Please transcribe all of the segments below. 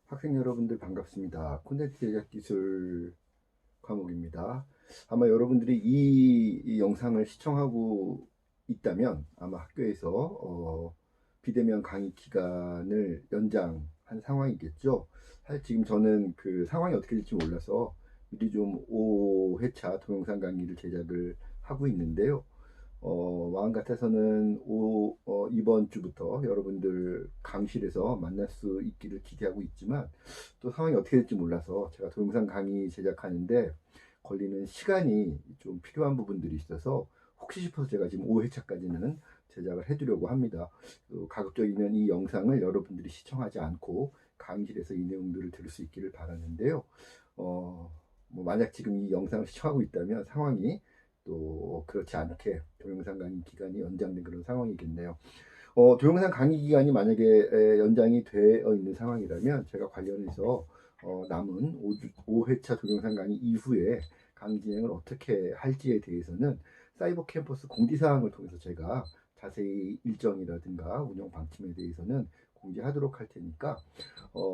학생 여러분들 반갑습니다. 콘텐츠 제작 기술 과목입니다. 아마 여러분들이 이 영상을 시청하고 있다면 아마 학교에서 비대면 강의 기간을 연장한 상황이겠죠. 사실 지금 저는 그 상황이 어떻게 될지 몰라서 미리 좀 5회차 동영상 강의를 제작을 하고 있는데요. 마음 같아서는 이번 주부터 여러분들 강실에서 만날 수 있기를 기대하고 있지만 또 상황이 어떻게 될지 몰라서 제가 동영상 강의 제작하는데 걸리는 시간이 좀 필요한 부분들이 있어서 혹시 싶어서 제가 지금 5회차까지는 제작을 해두려고 합니다. 가급적이면 이 영상을 여러분들이 시청하지 않고 강의실에서 이 내용들을 들을 수 있기를 바라는데요. 뭐 만약 지금 이 영상을 시청하고 있다면 상황이 또 그렇지 않게 동영상 강의 기간이 연장된 그런 상황이겠네요. 동영상 강의 기간이 만약에 연장이 되어 있는 상황이라면 제가 관련해서 남은 5회차 동영상 강의 이후에 강의 진행을 어떻게 할지에 대해서는 사이버 캠퍼스 공지사항을 통해서 제가 자세히 일정이라든가 운영 방침에 대해서는 공지하도록 할 테니까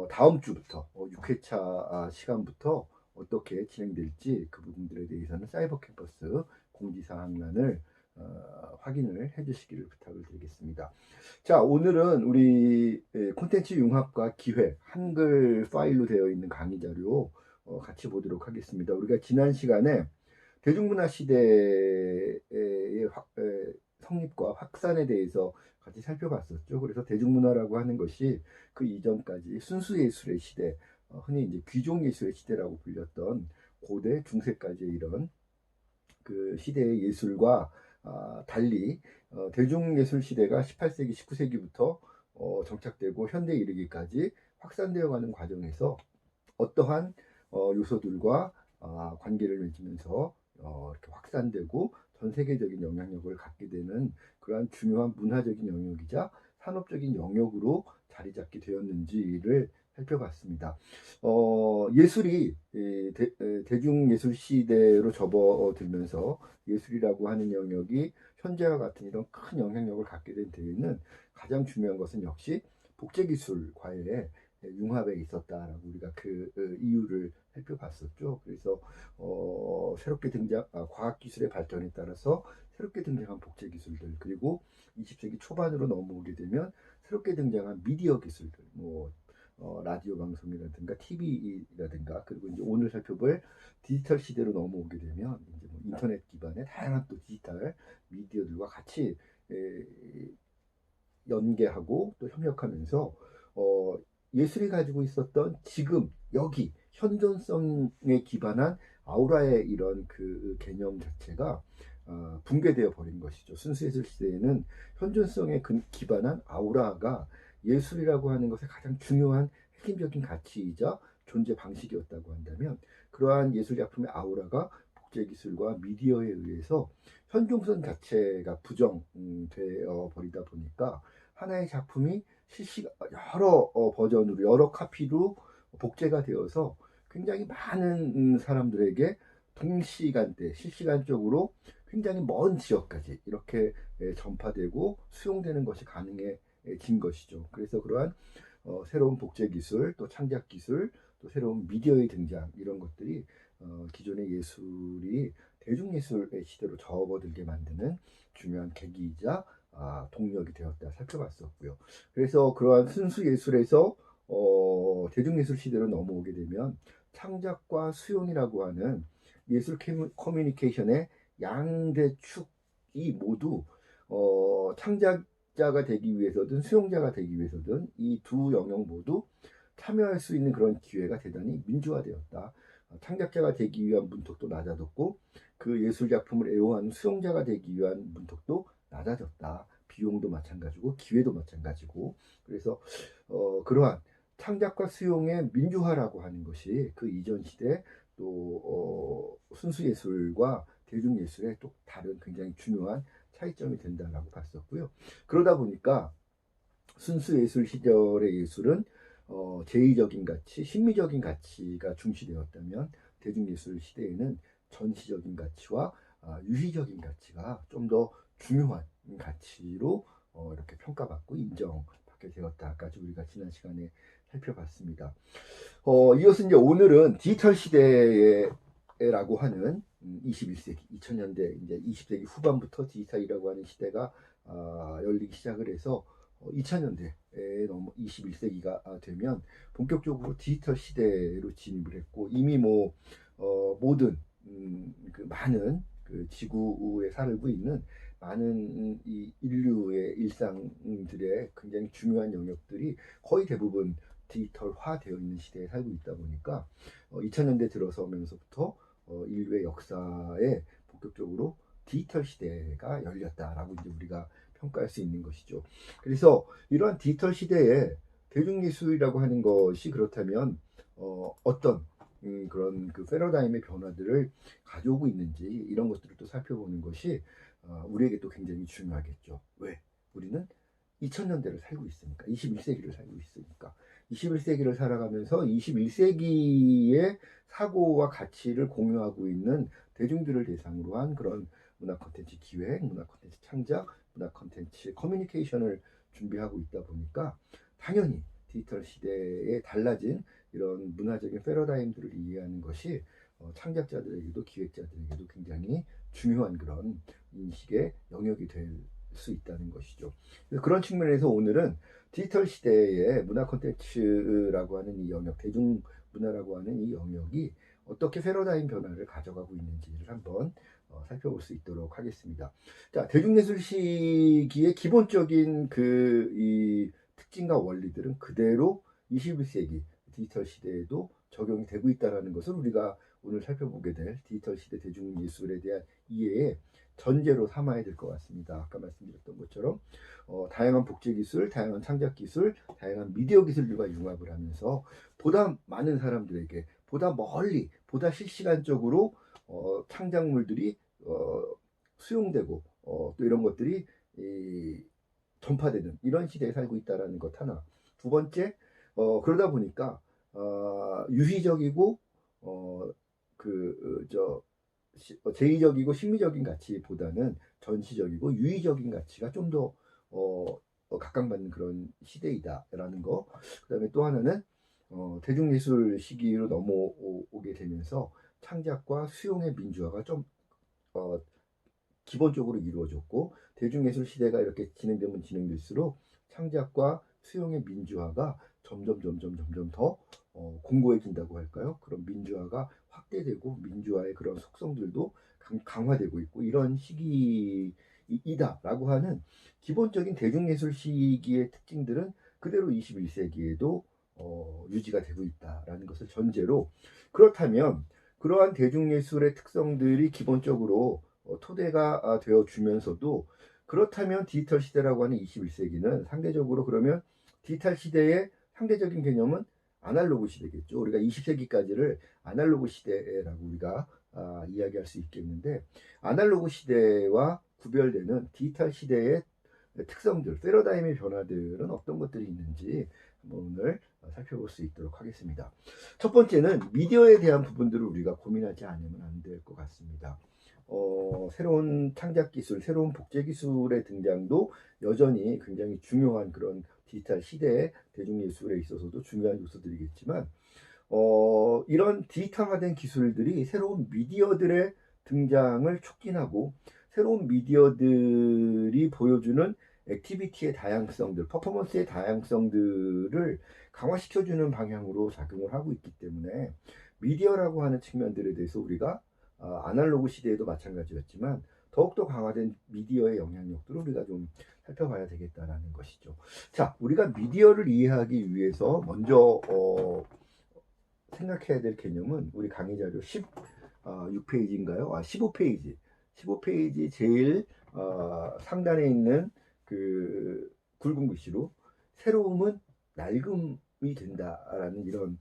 다음 주부터 6회차 시간부터 어떻게 진행될지 그 부분들에 대해서는 사이버 캠퍼스 공지사항란을 확인을 해주시기를 부탁을 드리겠습니다. 자, 오늘은 우리 콘텐츠 융합과 기획 한글 파일로 되어 있는 강의 자료 같이 보도록 하겠습니다. 우리가 지난 시간에 대중문화 시대의 성립과 확산에 대해서 같이 살펴봤었죠. 그래서 대중문화라고 하는 것이 그 이전까지 순수예술의 시대, 흔히 이제 귀족예술의 시대라고 불렸던 고대 중세까지의 이런 그 시대의 예술과 달리 대중예술 시대가 18세기, 19세기부터 정착되고 현대에 이르기까지 확산되어 가는 과정에서 어떠한 요소들과 관계를 맺으면서 이렇게 확산되고 전 세계적인 영향력을 갖게 되는 그러한 중요한 문화적인 영역이자 산업적인 영역으로 자리 잡게 되었는지를 살펴봤습니다. 예술이 대중예술 시대로 접어들면서 예술이라고 하는 영역이 현재와 같은 이런 큰 영향력을 갖게 된 데에는 가장 중요한 것은 역시 복제기술과의 융합에 있었다라고 우리가 그 이유를 살펴봤었죠. 그래서 새롭게 과학기술의 발전에 따라서 새롭게 등장한 복제기술들 그리고 20세기 초반으로 넘어오게 되면 새롭게 등장한 미디어 기술들 뭐 라디오 방송이라든가 TV라든가 그리고 이제 오늘 살펴볼 디지털 시대로 넘어오게 되면 이제 뭐 인터넷 기반의 다양한 또 디지털 미디어들과 같이 에, 연계하고 또 협력하면서 어, 예술이 가지고 있었던 지금 여기 현존성에 기반한 아우라의 이런 그 개념 자체가 붕괴되어 버린 것이죠. 순수예술 시대에는 현존성에 기반한 아우라가 예술이라고 하는 것의 가장 중요한 핵심적인 가치이자 존재 방식이었다고 한다면 그러한 예술 작품의 아우라가 복제기술과 미디어에 의해서 현존성 자체가 부정되어 버리다 보니까 하나의 작품이 실시간 여러 버전으로 여러 카피로 복제가 되어서 굉장히 많은 사람들에게 동시간대 실시간적으로 굉장히 먼 지역까지 이렇게 전파되고 수용되는 것이 가능해진 것이죠. 그래서 그러한 새로운 복제 기술, 또 창작 기술, 또 새로운 미디어의 등장 이런 것들이 기존의 예술이 대중예술의 시대로 접어들게 만드는 중요한 계기이자 동력이 되었다 살펴봤었고요. 그래서 그러한 순수 예술에서 대중예술 시대로 넘어오게 되면 창작과 수용이라고 하는 예술 커뮤니케이션의 양대 축이 모두 창작자가 되기 위해서든 수용자가 되기 위해서든 이 두 영역 모두 참여할 수 있는 그런 기회가 대단히 민주화되었다. 창작자가 되기 위한 문턱도 낮아졌고 그 예술 작품을 애호하는 수용자가 되기 위한 문턱도 낮아졌다. 비용도 마찬가지고 기회도 마찬가지고 그래서 그러한 창작과 수용의 민주화라고 하는 것이 그 이전 시대 또 순수 예술과 대중 예술의 또 다른 굉장히 중요한 차이점이 된다라고 봤었고요. 그러다 보니까 순수 예술 시절의 예술은 제의적인 가치, 심미적인 가치가 중시되었다면 대중예술 시대에는 전시적인 가치와 유희적인 가치가 좀 더 중요한 가치로 이렇게 평가받고 인정받게 받게 되었다까지 우리가 지난 시간에 살펴봤습니다. 이것은 이제 오늘은 디지털 시대라고 하는 21세기, 2000년대, 이제 20세기 후반부터 디지털이라고 하는 시대가 열리기 시작을 해서 2000년대에 넘어 21세기가 되면 본격적으로 디지털 시대로 진입을 했고, 이미 모든 그 많은 그 지구에 살고 있는 많은 이 인류의 일상들의 굉장히 중요한 영역들이 거의 대부분 디지털화 되어 있는 시대에 살고 있다 보니까 2000년대 들어서면서부터 인류의 역사에 본격적으로 디지털 시대가 열렸다라고 이제 우리가 평가할 수 있는 것이죠. 그래서 이러한 디지털 시대에 대중예술이라고 하는 것이 그렇다면 어떤 그런 그 패러다임의 변화들을 가져오고 있는지, 이런 것들을 또 살펴보는 것이 우리에게 또 굉장히 중요하겠죠. 왜? 우리는 2000년대를 살고 있으니까, 21세기를 살고 있으니까, 21세기를 살아가면서 21세기의 사고와 가치를 공유하고 있는 대중들을 대상으로 한 그런 문화 콘텐츠 기획, 문화 콘텐츠 창작, 문화 콘텐츠 커뮤니케이션을 준비하고 있다 보니까 당연히 디지털 시대에 달라진 이런 문화적인 패러다임들을 이해하는 것이 창작자들에게도 기획자들에게도 굉장히 중요한 그런 인식의 영역이 될 수 있다는 것이죠. 그런 측면에서 오늘은 디지털 시대의 문화 콘텐츠라고 하는 이 영역, 대중문화라고 하는 이 영역이 어떻게 패러다임 변화를 가져가고 있는지를 한번 살펴볼 수 있도록 하겠습니다. 자, 대중예술 시기의 기본적인 이 특징과 원리들은 그대로 21세기 디지털 시대에도 적용이 되고 있다는 것을 우리가 오늘 살펴보게 될 디지털 시대 대중예술에 대한 이해의 전제로 삼아야 될 것 같습니다. 아까 말씀드렸던 것처럼 다양한 복제기술, 다양한 창작기술, 다양한 미디어 기술들과 융합을 하면서 보다 많은 사람들에게 보다 멀리, 보다 실시간적으로 창작물들이 수용되고 또 이런 것들이 전파되는 이런 시대에 살고 있다는 것 하나. 두 번째, 그러다 보니까 유희적이고 제의적이고 심미적인 가치보다는 전시적이고 유의적인 가치가 좀 더 각광받는 그런 시대이다라는 거. 그다음에 또 하나는 대중예술 시기로 넘어오게 되면서 창작과 수용의 민주화가 좀 기본적으로 이루어졌고, 대중예술 시대가 이렇게 진행되면 진행될수록 창작과 수용의 민주화가 점점 더 공고해진다고 할까요? 그런 민주화가 확대되고 민주화의 그런 속성들도 강화되고 있고, 이런 시기이다라고 하는 기본적인 대중예술 시기의 특징들은 그대로 21세기에도 유지가 되고 있다라는 것을 전제로, 그렇다면 그러한 대중예술의 특성들이 기본적으로 토대가 되어 주면서도, 그렇다면 디지털 시대라고 하는 21세기는 상대적으로, 그러면 디지털 시대의 상대적인 개념은 아날로그 시대겠죠. 우리가 20세기까지를 아날로그 시대라고 우리가 이야기할 수 있겠는데, 아날로그 시대와 구별되는 디지털 시대의 특성들, 패러다임의 변화들은 어떤 것들이 있는지 오늘 살펴볼 수 있도록 하겠습니다. 첫 번째는 미디어에 대한 부분들을 우리가 고민하지 않으면 안 될 것 같습니다. 새로운 창작 기술, 새로운 복제 기술의 등장도 여전히 굉장히 중요한 그런 디지털 시대의 대중예술에 있어서도 중요한 요소들이겠지만, 이런 디지털화된 기술들이 새로운 미디어들의 등장을 촉진하고, 새로운 미디어들이 보여주는 액티비티의 다양성들, 퍼포먼스의 다양성들을 강화시켜주는 방향으로 작용을 하고 있기 때문에, 미디어라고 하는 측면들에 대해서 우리가 아날로그 시대에도 마찬가지였지만 더욱더 강화된 미디어의 영향력들을 우리가 좀 살펴봐야 되겠다라는 것이죠. 자, 우리가 미디어를 이해하기 위해서 먼저 생각해야 될 개념은 우리 강의 자료 16페이지인가요? 15페이지. 15페이지 제일 상단에 있는 그 굵은 글씨로 새로움은 낡음이 된다라는 이런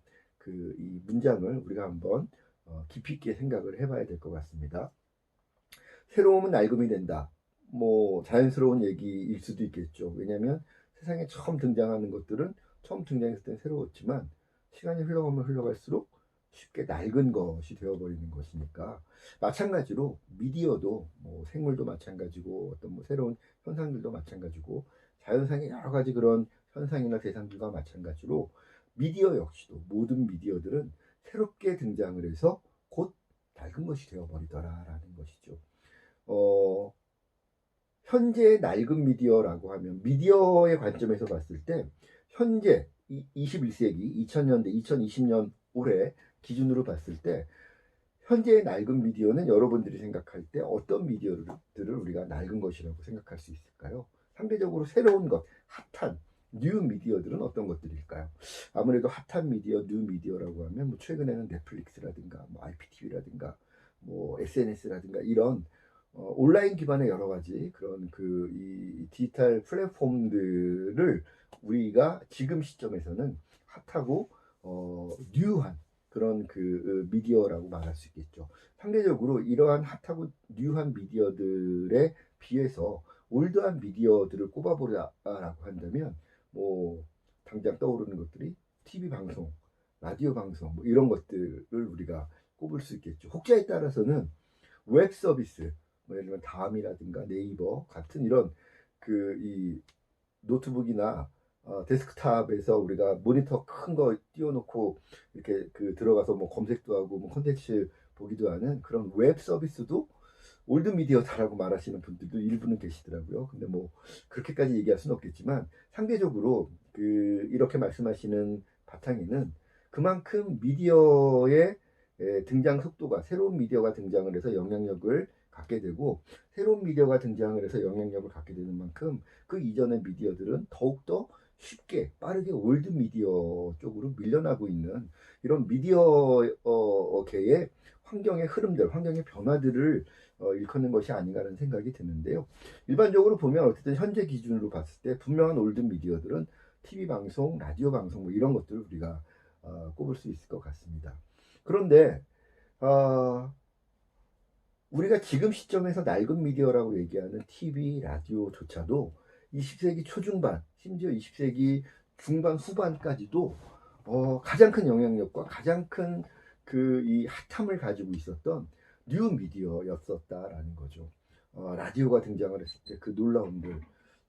이 문장을 우리가 한번 깊이 있게 생각을 해봐야 될 것 같습니다. 새로움은 낡음이 된다. 자연스러운 얘기일 수도 있겠죠. 왜냐하면 세상에 처음 등장하는 것들은 처음 등장했을 땐 새로웠지만 시간이 흘러가면 흘러갈수록 쉽게 낡은 것이 되어버리는 것이니까, 마찬가지로 미디어도 생물도 마찬가지고 어떤 새로운 현상들도 마찬가지고 자연상의 여러 가지 그런 현상이나 대상들과 마찬가지로 미디어 역시도 모든 미디어들은 새롭게 등장을 해서 곧 낡은 것이 되어버리더라라는 것이죠. 현재 낡은 미디어라고 하면 미디어의 관점에서 봤을 때 현재 21세기 2000년대 2020년 올해 기준으로 봤을 때 현재의 낡은 미디어는 여러분들이 생각할 때 어떤 미디어들을 우리가 낡은 것이라고 생각할 수 있을까요? 상대적으로 새로운 것, 핫한 뉴 미디어들은 어떤 것들일까요? 아무래도 핫한 미디어, 뉴 미디어라고 하면 뭐 최근에는 넷플릭스라든가 뭐 IPTV라든가 뭐 SNS라든가 이런 온라인 기반의 여러 가지 그런 이 디지털 플랫폼들을 우리가 지금 시점에서는 핫하고 뉴한 그런 미디어라고 말할 수 있겠죠. 상대적으로 이러한 핫하고 뉴한 미디어들에 비해서 올드한 미디어들을 꼽아보라라고 한다면 뭐 당장 떠오르는 것들이 TV 방송, 라디오 방송 뭐 이런 것들을 우리가 꼽을 수 있겠죠. 혹자에 따라서는 웹 서비스, 뭐 예를 들면 다음이라든가 네이버 같은 이런 이 노트북이나 데스크탑에서 우리가 모니터 큰 거 띄워놓고 이렇게 들어가서 뭐 검색도 하고 뭐 콘텐츠 보기도 하는 그런 웹 서비스도 올드 미디어다라고 말하시는 분들도 일부는 계시더라고요. 근데 뭐 그렇게까지 얘기할 수는 없겠지만 상대적으로 이렇게 말씀하시는 바탕에는 그만큼 미디어의 등장 속도가 새로운 미디어가 등장을 해서 영향력을 갖게 되고 새로운 미디어가 등장을 해서 영향력을 갖게 되는 만큼 그 이전의 미디어들은 더욱더 쉽게 빠르게 올드 미디어 쪽으로 밀려나고 있는 이런 미디어계의 환경의 흐름들, 환경의 변화들을 일컫는 것이 아닌가라는 생각이 드는데요. 일반적으로 보면 어쨌든 현재 기준으로 봤을 때 분명한 올드 미디어들은 TV 방송, 라디오 방송 뭐 이런 것들을 우리가 꼽을 수 있을 것 같습니다. 그런데 우리가 지금 시점에서 낡은 미디어라고 얘기하는 TV, 라디오조차도 20세기 초중반, 심지어 20세기 중반 후반까지도 가장 큰 영향력과 가장 큰 이 핫함을 가지고 있었던 뉴 미디어였었다라는 거죠. 라디오가 등장을 했을 때 그 놀라움들,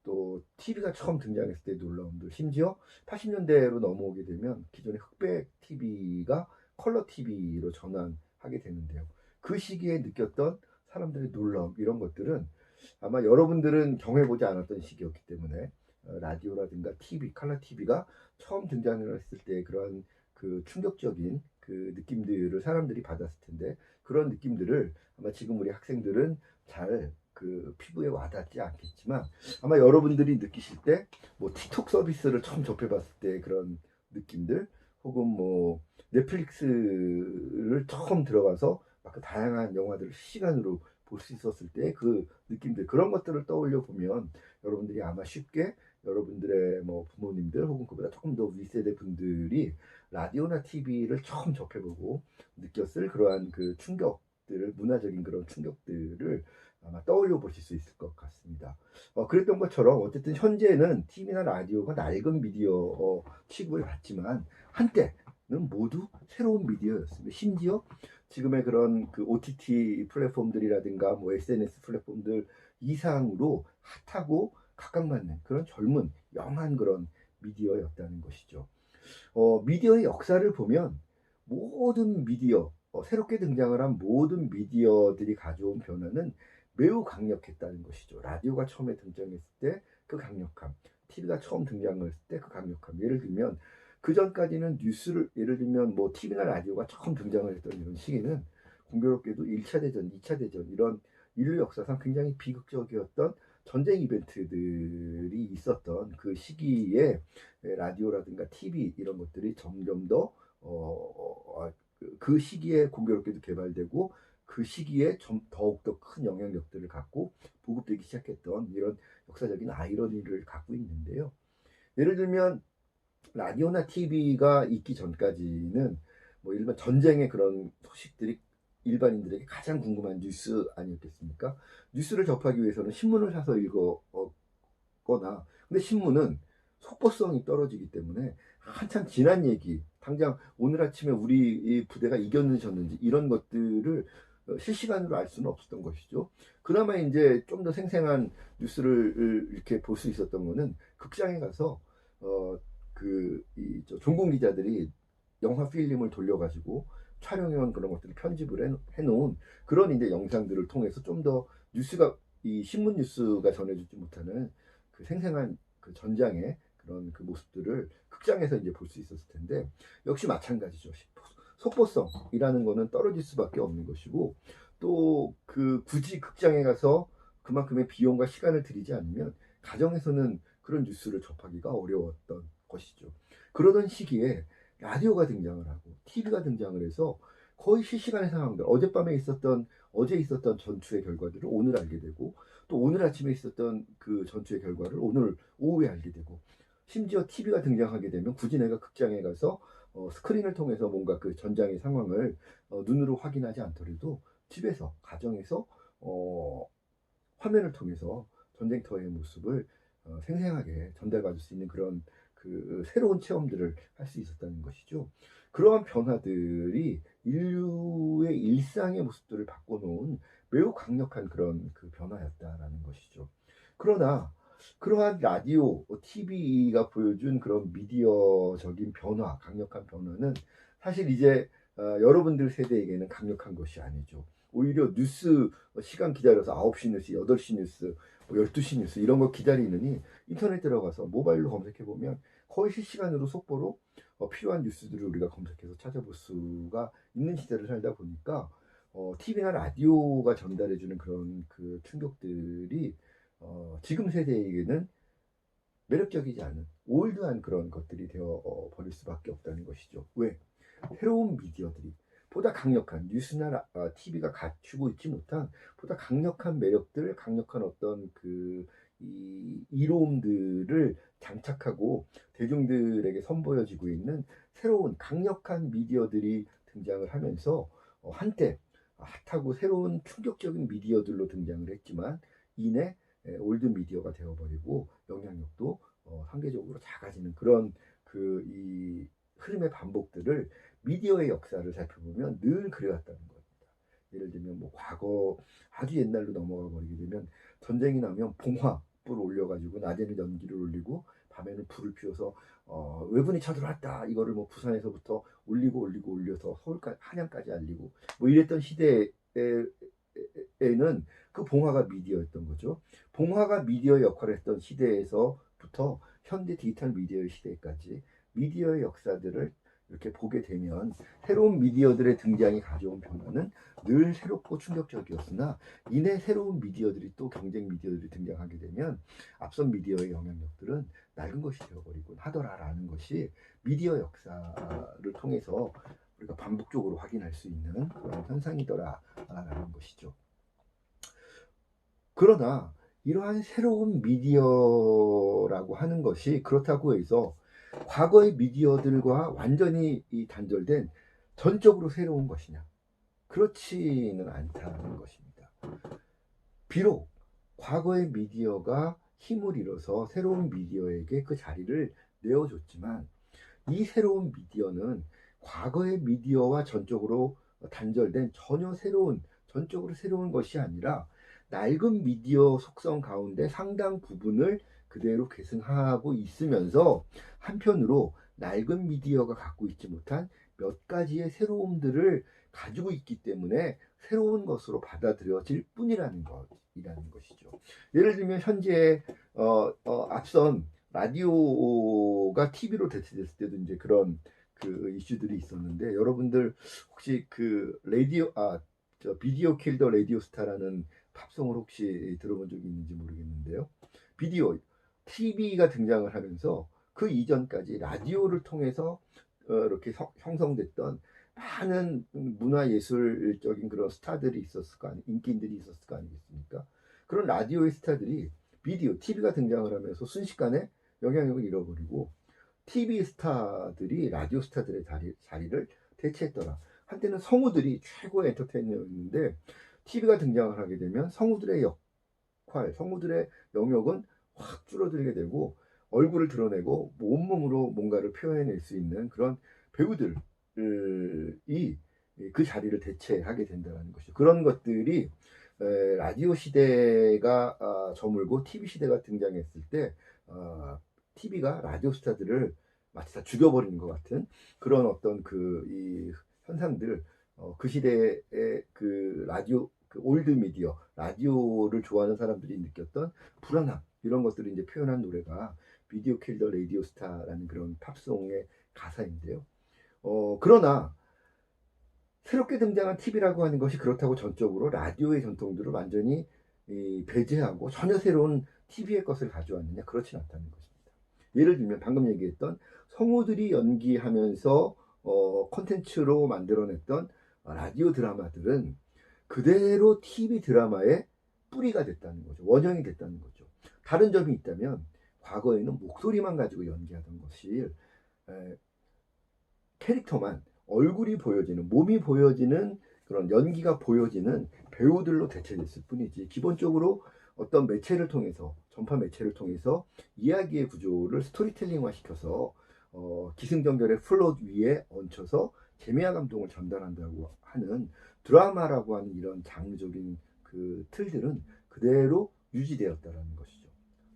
또 TV가 처음 등장했을 때 놀라움들, 심지어 80년대로 넘어오게 되면 기존의 흑백 TV가 컬러 TV로 전환하게 되는데요. 그 시기에 느꼈던 사람들의 놀라움 이런 것들은 아마 여러분들은 경험해보지 않았던 시기였기 때문에 라디오라든가 TV, 컬러 TV가 처음 등장을 했을 때 그런 충격적인 느낌들을 사람들이 받았을 텐데 그런 느낌들을 아마 지금 우리 학생들은 잘 피부에 와닿지 않겠지만 아마 여러분들이 느끼실 때 뭐 틱톡 서비스를 처음 접해봤을 때 그런 느낌들 혹은 뭐 넷플릭스를 처음 들어가서 막 다양한 영화들을 실시간으로 볼 수 있었을 때 그 느낌들 그런 것들을 떠올려 보면 여러분들이 아마 쉽게 여러분들의 뭐 부모님들 혹은 그보다 조금 더 윗세대 분들이 라디오나 TV를 처음 접해보고 느꼈을 그러한 충격들을 문화적인 그런 충격들을 아마 떠올려 보실 수 있을 것 같습니다. 그랬던 것처럼 어쨌든 현재는 TV나 라디오가 낡은 미디어 취급을 받지만 한때는 모두 새로운 미디어였습니다. 심지어 지금의 그런 OTT 플랫폼들이라든가 뭐 SNS 플랫폼들 이상으로 핫하고 각광받는 그런 젊은 영한 그런 미디어였다는 것이죠. 미디어의 역사를 보면 모든 미디어, 새롭게 등장을 한 모든 미디어들이 가져온 변화는 매우 강력했다는 것이죠. 라디오가 처음에 등장했을 때 그 강력함, TV가 처음 등장했을 때 그 강력함. 예를 들면 그 전까지는 뉴스를 예를 들면 뭐 TV나 라디오가 처음 등장을 했던 이런 시기는 공교롭게도 1차 대전, 2차 대전 이런 인류 역사상 굉장히 비극적이었던 전쟁 이벤트들이 있었던 그 시기에 라디오라든가 TV 이런 것들이 점점 더 그 시기에 공교롭게도 개발되고 그 시기에 더욱더 큰 영향력들을 갖고 보급되기 시작했던 이런 역사적인 아이러니를 갖고 있는데요. 예를 들면 라디오나 TV가 있기 전까지는 뭐 일반 전쟁의 그런 소식들이 일반인들에게 가장 궁금한 뉴스 아니었겠습니까? 뉴스를 접하기 위해서는 신문을 사서 읽거나 근데 신문은 속보성이 떨어지기 때문에 한참 지난 얘기 당장 오늘 아침에 우리 부대가 이겼는지 졌는지 이런 것들을 실시간으로 알 수는 없었던 것이죠. 그나마 이제 좀 더 생생한 뉴스를 이렇게 볼 수 있었던 거는 극장에 가서 저 종군 기자들이 영화 필름을 돌려가지고 촬영해온 그런 것들을 편집을 해놓은 그런 이제 영상들을 통해서 좀 더 뉴스가 이 신문 뉴스가 전해주지 못하는 그 생생한 그 전장의 그런 그 모습들을 극장에서 이제 볼 수 있었을 텐데 역시 마찬가지죠. 속보성이라는 거는 떨어질 수밖에 없는 것이고 또 그 굳이 극장에 가서 그만큼의 비용과 시간을 들이지 않으면 가정에서는 그런 뉴스를 접하기가 어려웠던 것이죠. 그러던 시기에 라디오가 등장을 하고 TV가 등장을 해서 거의 실시간의 상황들, 어제 있었던 전투의 결과들을 오늘 알게 되고 또 오늘 아침에 있었던 그 전투의 결과를 오늘 오후에 알게 되고 심지어 TV가 등장하게 되면 굳이 내가 극장에 가서 스크린을 통해서 뭔가 그 전장의 상황을 눈으로 확인하지 않더라도 집에서 가정에서 화면을 통해서 전쟁터의 모습을 생생하게 전달받을 수 있는 그런 그 새로운 체험들을 할 수 있었다는 것이죠. 그러한 변화들이 인류의 일상의 모습들을 바꿔놓은 매우 강력한 그런 그 변화였다라는 것이죠. 그러나 그러한 라디오, TV가 보여준 그런 미디어적인 변화, 강력한 변화는 사실 이제 여러분들 세대에게는 강력한 것이 아니죠. 오히려 뉴스 시간 기다려서 9시 뉴스, 8시 뉴스, 12시 뉴스 이런 거 기다리느니 인터넷 들어가서 모바일로 검색해 보면 거의 실시간으로 속보로 필요한 뉴스들을 우리가 검색해서 찾아볼 수가 있는 시대를 살다 보니까 TV나 라디오가 전달해주는 그런 그 충격들이 지금 세대에게는 매력적이지 않은 올드한 그런 것들이 되어 버릴 수밖에 없다는 것이죠. 왜? 새로운 미디어들이 보다 강력한 뉴스나 TV가 갖추고 있지 못한 보다 강력한 매력들, 강력한 어떤 이로움들을 장착하고 대중들에게 선보여지고 있는 새로운 강력한 미디어들이 등장을 하면서 한때 핫하고 새로운 충격적인 미디어들로 등장을 했지만 이내 올드 미디어가 되어버리고 영향력도 상대적으로 작아지는 그런 이 흐름의 반복들을 미디어의 역사를 살펴보면 늘 그래왔다는 겁니다. 예를 들면 뭐 과거 아주 옛날로 넘어가 버리게 되면 전쟁이 나면 봉화불 올려가지고 낮에는 연기를 올리고 밤에는 불을 피워서 외군이 쳐들어왔다 이거를 뭐 부산에서부터 올려서 서울까지 한양까지 알리고 뭐 이랬던 시대에는 그 봉화가 미디어였던 거죠. 봉화가 미디어 역할을 했던 시대에서부터 현대 디지털 미디어의 시대까지 미디어의 역사들을 이렇게 보게 되면 새로운 미디어들의 등장이 가져온 변화는 늘 새롭고 충격적이었으나 이내 새로운 미디어들이 또 경쟁 미디어들이 등장하게 되면 앞선 미디어의 영향력들은 낡은 것이 되어버리곤 하더라라는 것이 미디어 역사를 통해서 우리가 반복적으로 확인할 수 있는 그런 현상이더라라는 것이죠. 그러나 이러한 새로운 미디어라고 하는 것이 그렇다고 해서 과거의 미디어들과 완전히 단절된 전적으로 새로운 것이냐? 그렇지는 않다는 것입니다. 비록 과거의 미디어가 힘을 잃어서 새로운 미디어에게 그 자리를 내어줬지만 이 새로운 미디어는 과거의 미디어와 전적으로 단절된 전적으로 새로운 것이 아니라 낡은 미디어 속성 가운데 상당 부분을 그대로 계승하고 있으면서 한편으로 낡은 미디어가 갖고 있지 못한 몇 가지의 새로움들을 가지고 있기 때문에 새로운 것으로 받아들여질 뿐이라는 것이죠. 예를 들면 현재 앞선 라디오가 TV로 대체됐을 때도 이제 그런 그 이슈들이 있었는데 여러분들 혹시 비디오 킬 더 라디오 스타라는 팝송을 혹시 들어본 적이 있는지 모르겠는데요. TV가 등장을 하면서 그 이전까지 라디오를 통해서 이렇게 형성됐던 많은 문화예술적인 그런 스타들이 인기인들이 있었을 거 아니겠습니까? 그런 라디오의 스타들이 TV가 등장을 하면서 순식간에 영향력을 잃어버리고 TV 스타들이 라디오 스타들의 자리를 대체했더라. 한때는 성우들이 최고의 엔터테이너였는데 TV가 등장을 하게 되면 성우들의 영역은 확 줄어들게 되고 얼굴을 드러내고 온몸으로 뭔가를 표현해낼 수 있는 그런 배우들이 그 자리를 대체하게 된다는 것이죠. 그런 것들이 라디오 시대가 저물고 TV 시대가 등장했을 때 TV가 라디오 스타들을 마치 다 죽여버리는 것 같은 그런 어떤 이 현상들, 그 시대의 그 라디오, 그 올드 미디어, 라디오를 좋아하는 사람들이 느꼈던 불안함, 이런 것들을 이제 표현한 노래가 비디오 킬 더 라디오 스타라는 그런 팝송의 가사인데요. 그러나 새롭게 등장한 TV라고 하는 것이 그렇다고 전적으로 라디오의 전통들을 완전히 배제하고 전혀 새로운 TV의 것을 가져왔느냐, 그렇진 않다는 것입니다. 예를 들면 방금 얘기했던 성우들이 연기하면서 콘텐츠로 만들어냈던 라디오 드라마들은 그대로 TV 드라마의 뿌리가 됐다는 거죠. 원형이 됐다는 거죠. 다른 점이 있다면 과거에는 목소리만 가지고 연기하던 것이 캐릭터만, 얼굴이 보여지는, 몸이 보여지는, 그런 연기가 보여지는 배우들로 대체됐을 뿐이지, 기본적으로 어떤 매체를 통해서, 전파 매체를 통해서 이야기의 구조를 스토리텔링화 시켜서 기승전결의 플롯 위에 얹혀서 재미와 감동을 전달한다고 하는 드라마라고 하는 이런 장르적인 그 틀들은 그대로 유지되었다라는 것이죠.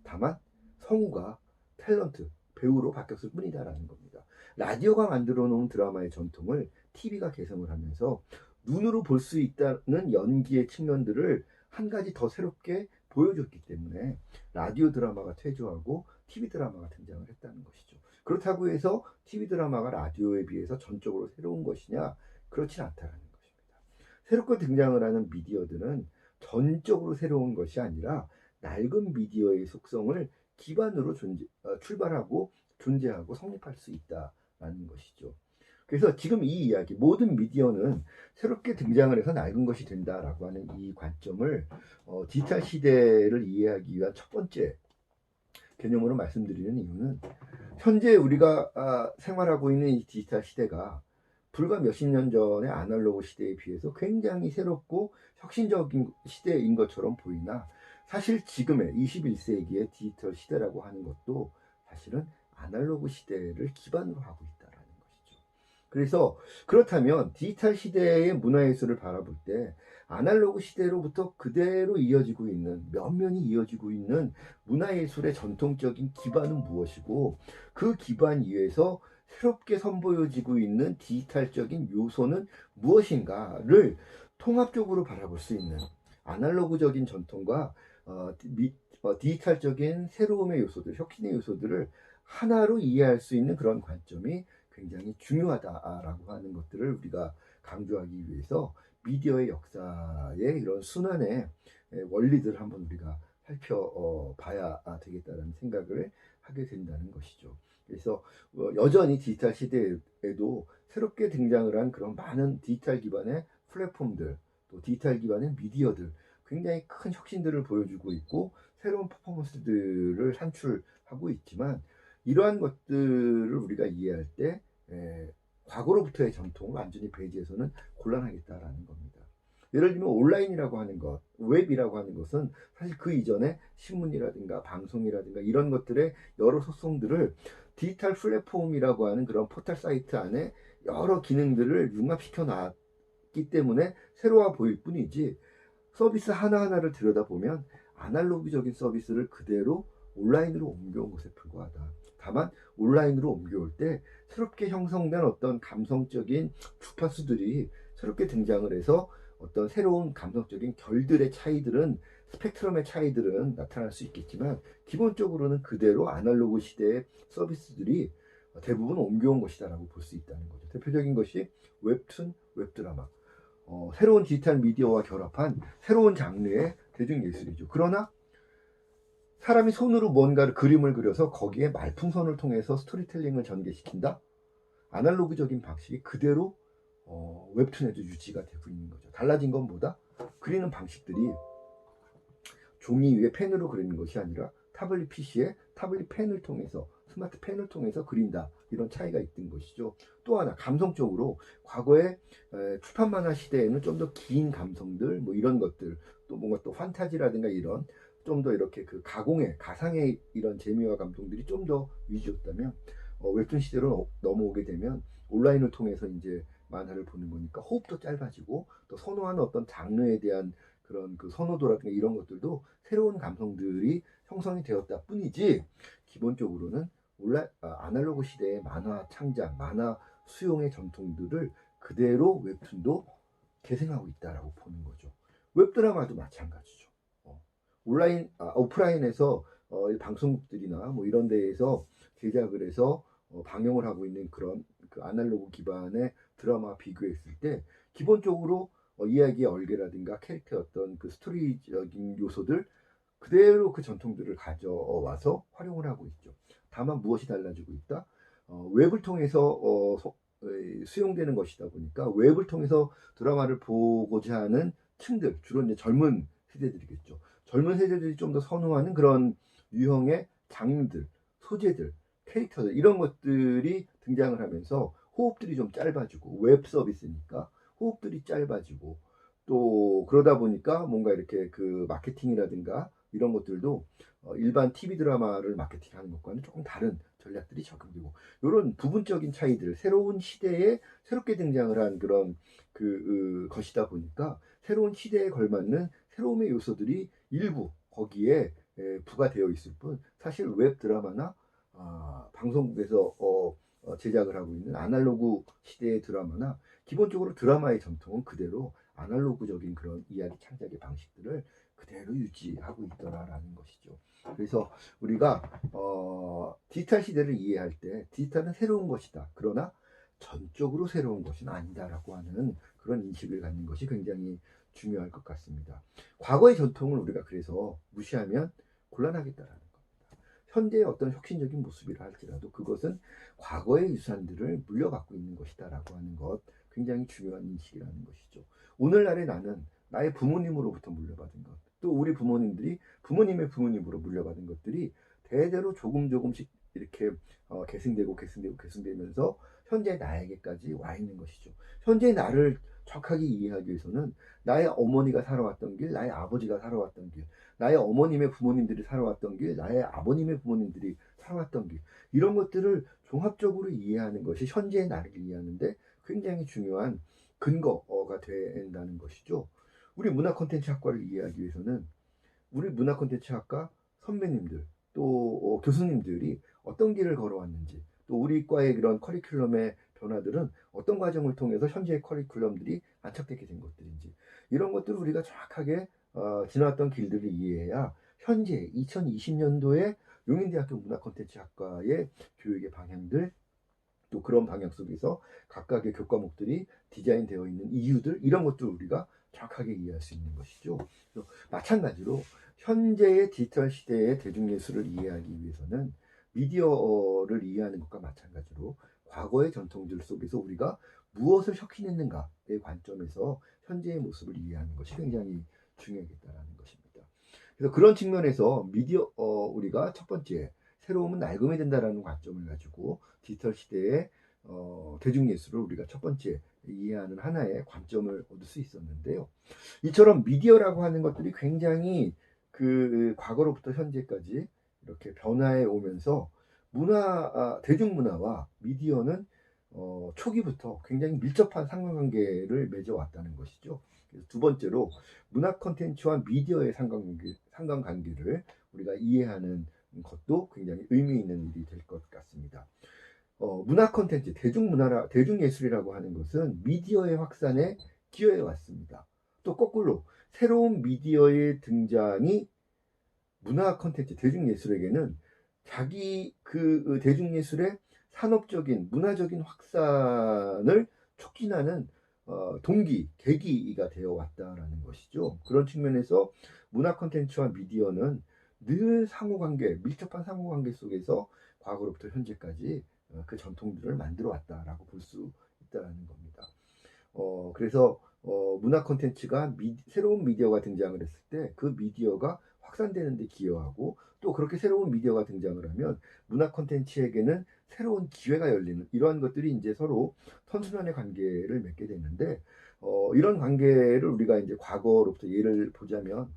다만 성우가 탤런트, 배우로 바뀌었을 뿐이다라는 겁니다. 라디오가 만들어 놓은 드라마의 전통을 TV가 개성을 하면서 눈으로 볼 수 있다는 연기의 측면들을 한 가지 더 새롭게 보여줬기 때문에 라디오 드라마가 퇴조하고 TV 드라마가 등장을 했다는 것이죠. 그렇다고 해서 TV 드라마가 라디오에 비해서 전적으로 새로운 것이냐? 그렇진 않다는 것입니다. 새롭게 등장을 하는 미디어들은 전적으로 새로운 것이 아니라 낡은 미디어의 속성을 기반으로 출발하고 존재하고 성립할 수 있다라는 것이죠. 그래서 지금 이 이야기, 모든 미디어는 새롭게 등장을 해서 낡은 것이 된다라고 하는 이 관점을 디지털 시대를 이해하기 위한 첫 번째 개념으로 말씀드리는 이유는, 현재 우리가 생활하고 있는 이 디지털 시대가 불과 몇십 년 전의 아날로그 시대에 비해서 굉장히 새롭고 혁신적인 시대인 것처럼 보이나, 사실 지금의 21세기의 디지털 시대라고 하는 것도 사실은 아날로그 시대를 기반으로 하고 있다라는 것이죠. 그래서 그렇다면 디지털 시대의 문화예술을 바라볼 때 아날로그 시대로부터 그대로 이어지고 있는, 면면이 이어지고 있는 문화예술의 전통적인 기반은 무엇이고, 그 기반 위에서 새롭게 선보여지고 있는 디지털적인 요소는 무엇인가를 통합적으로 바라볼 수 있는, 아날로그적인 전통과 디지털적인 새로움의 요소들, 혁신의 요소들을 하나로 이해할 수 있는 그런 관점이 굉장히 중요하다라고 하는 것들을 우리가 강조하기 위해서 미디어의 역사의 이런 순환의 원리들을 한번 우리가 살펴봐야 되겠다는 생각을 하게 된다는 것이죠. 그래서 여전히 디지털 시대에도 새롭게 등장을 한 그런 많은 디지털 기반의 플랫폼들, 또 디지털 기반의 미디어들, 굉장히 큰 혁신들을 보여주고 있고 새로운 퍼포먼스들을 산출하고 있지만, 이러한 것들을 우리가 이해할 때 과거로부터의 전통을 완전히 배제해서는 곤란하겠다라는 겁니다. 예를 들면 온라인이라고 하는 것, 웹이라고 하는 것은 사실 그 이전에 신문이라든가 방송이라든가 이런 것들의 여러 소송들을 디지털 플랫폼이라고 하는 그런 포털 사이트 안에 여러 기능들을 융합시켜 놨기 때문에 새로워 보일 뿐이지, 서비스 하나하나를 들여다보면 아날로그적인 서비스를 그대로 온라인으로 옮겨온 것에 불과하다. 다만 온라인으로 옮겨올 때 새롭게 형성된 어떤 감성적인 주파수들이 새롭게 등장을 해서 어떤 새로운 감성적인 결들의 차이들은, 스펙트럼의 차이들은 나타날 수 있겠지만, 기본적으로는 그대로 아날로그 시대의 서비스들이 대부분 옮겨온 것이다라고 볼 수 있다는 거죠. 대표적인 것이 웹툰, 웹드라마, 새로운 디지털 미디어와 결합한 새로운 장르의 대중예술이죠. 그러나 사람이 손으로 뭔가를, 그림을 그려서 거기에 말풍선을 통해서 스토리텔링을 전개시킨다? 아날로그적인 방식이 그대로 웹툰에도 유지가 되고 있는 거죠. 달라진 건 뭐다? 그리는 방식들이 종이 위에 펜으로 그리는 것이 아니라 타블릿 PC에 타블릿 펜을 통해서, 스마트 펜을 통해서 그린다, 이런 차이가 있던 것이죠. 또 하나, 감성적으로 과거에 출판 만화 시대에는 좀 더 긴 감성들, 뭐 이런 것들, 또 뭔가 또 판타지라든가 이런 좀 더 이렇게 그 가공의, 가상의 이런 재미와 감동들이 좀 더 위주였다면, 웹툰 시대로 넘어오게 되면 온라인을 통해서 이제 만화를 보는 거니까 호흡도 짧아지고, 또 선호하는 어떤 장르에 대한 그런 그 선호도라든가 이런 것들도 새로운 감성들이 형성이 되었다 뿐이지, 기본적으로는 아날로그 시대의 만화 창작, 만화 수용의 전통들을 그대로 웹툰도 계승하고 있다라고 보는 거죠. 웹드라마도 마찬가지죠. 오프라인에서 방송국들이나 뭐 이런 데에서 제작을 해서 방영을 하고 있는 그런 그 아날로그 기반의 드라마 비교했을 때 기본적으로 이야기의 얼개라든가 캐릭터의 어떤 그 스토리적인 요소들 그대로 그 전통들을 가져와서 활용을 하고 있죠. 다만 무엇이 달라지고 있다? 웹을 통해서 수용되는 것이다 보니까 웹을 통해서 드라마를 보고자 하는 층들, 주로 이제 젊은 세대들이겠죠. 젊은 세대들이 좀 더 선호하는 그런 유형의 장르들, 소재들, 캐릭터들 이런 것들이 등장을 하면서 호흡들이 좀 짧아지고, 웹 서비스니까 호흡들이 짧아지고, 또 그러다 보니까 뭔가 이렇게 그 마케팅이라든가 이런 것들도 일반 TV 드라마를 마케팅하는 것과는 조금 다른 전략들이 적용되고, 이런 부분적인 차이들, 새로운 시대에 새롭게 등장을 한 그런 것이다 보니까 새로운 시대에 걸맞는 새로움의 요소들이 일부 거기에 부과되어 있을 뿐, 사실 웹 드라마나 방송국에서 제작을 하고 있는 아날로그 시대의 드라마나 기본적으로 드라마의 전통은 그대로 아날로그적인 그런 이야기 창작의 방식들을 그대로 유지하고 있더라라는 것이죠. 그래서 우리가 디지털 시대를 이해할 때 디지털은 새로운 것이다. 그러나 전적으로 새로운 것은 아니다라고 하는 그런 인식을 갖는 것이 굉장히 중요할 것 같습니다. 과거의 전통을 우리가 그래서 무시하면 곤란하겠다라는 겁니다. 현재의 어떤 혁신적인 모습이라 할지라도 그것은 과거의 유산들을 물려받고 있는 것이다라고 하는 것, 굉장히 중요한 인식이라는 것이죠. 오늘날의 나는 나의 부모님으로부터 물려받은 것, 또 우리 부모님들이 부모님의 부모님으로 물려받은 것들이 대대로 조금씩 이렇게 계승되면서 현재 나에게까지 와 있는 것이죠. 현재 나를 정확하게 이해하기 위해서는 나의 어머니가 살아왔던 길, 나의 아버지가 살아왔던 길, 나의 어머님의 부모님들이 살아왔던 길, 나의 아버님의 부모님들이 살아왔던 길, 이런 것들을 종합적으로 이해하는 것이 현재의 나를 이해하는데 굉장히 중요한 근거가 된다는 것이죠. 우리 문화 콘텐츠 학과를 이해하기 위해서는 우리 문화 콘텐츠 학과 선배님들, 또 교수님들이 어떤 길을 걸어왔는지, 또 우리 과의 그런 커리큘럼의 변화들은 어떤 과정을 통해서 현재의 커리큘럼들이 안착되게 된 것들인지, 이런 것들을 우리가 정확하게 지나왔던 길들을 이해해야 현재 2020년도에 용인대학교 문화콘텐츠학과의 교육의 방향들, 또 그런 방향 속에서 각각의 교과목들이 디자인되어 있는 이유들, 이런 것들을 우리가 정확하게 이해할 수 있는 것이죠. 마찬가지로 현재의 디지털 시대의 대중예술을 이해하기 위해서는 미디어를 이해하는 것과 마찬가지로 과거의 전통들 속에서 우리가 무엇을 혁신했는가의 관점에서 현재의 모습을 이해하는 것이 굉장히 중요하겠다는 것입니다. 그래서 그런 측면에서 우리가 첫 번째 새로움은 낡음이 된다라는 관점을 가지고 디지털 시대의 대중예술을 우리가 첫 번째 이해하는 하나의 관점을 얻을 수 있었는데요. 이처럼 미디어라고 하는 것들이 굉장히 그 과거로부터 현재까지 이렇게 변화해 오면서 대중문화와 미디어는 초기부터 굉장히 밀접한 상관관계를 맺어왔다는 것이죠. 그래서 두 번째로 문화 콘텐츠와 미디어의 상관관계를 우리가 이해하는 것도 굉장히 의미 있는 일이 될 것 같습니다. 문화 콘텐츠, 대중예술이라고 하는 것은 미디어의 확산에 기여해 왔습니다. 또 거꾸로 새로운 미디어의 등장이 문화 콘텐츠, 대중예술에게는 자기 그 대중예술의 산업적인, 문화적인 확산을 촉진하는 계기가 되어 왔다라는 것이죠. 그런 측면에서 문화 콘텐츠와 미디어는 늘 밀접한 상호관계 속에서 과거로부터 현재까지 그 전통들을 만들어 왔다라고 볼 수 있다는 겁니다. 그래서 문화 콘텐츠가 새로운 미디어가 등장을 했을 때 그 미디어가 확산되는 데 기여하고, 또 그렇게 새로운 미디어가 등장을 하면 문화 콘텐츠에게는 새로운 기회가 열리는, 이러한 것들이 이제 서로 선순환의 관계를 맺게 되는데, 이런 관계를 우리가 이제 과거로부터 예를 보자면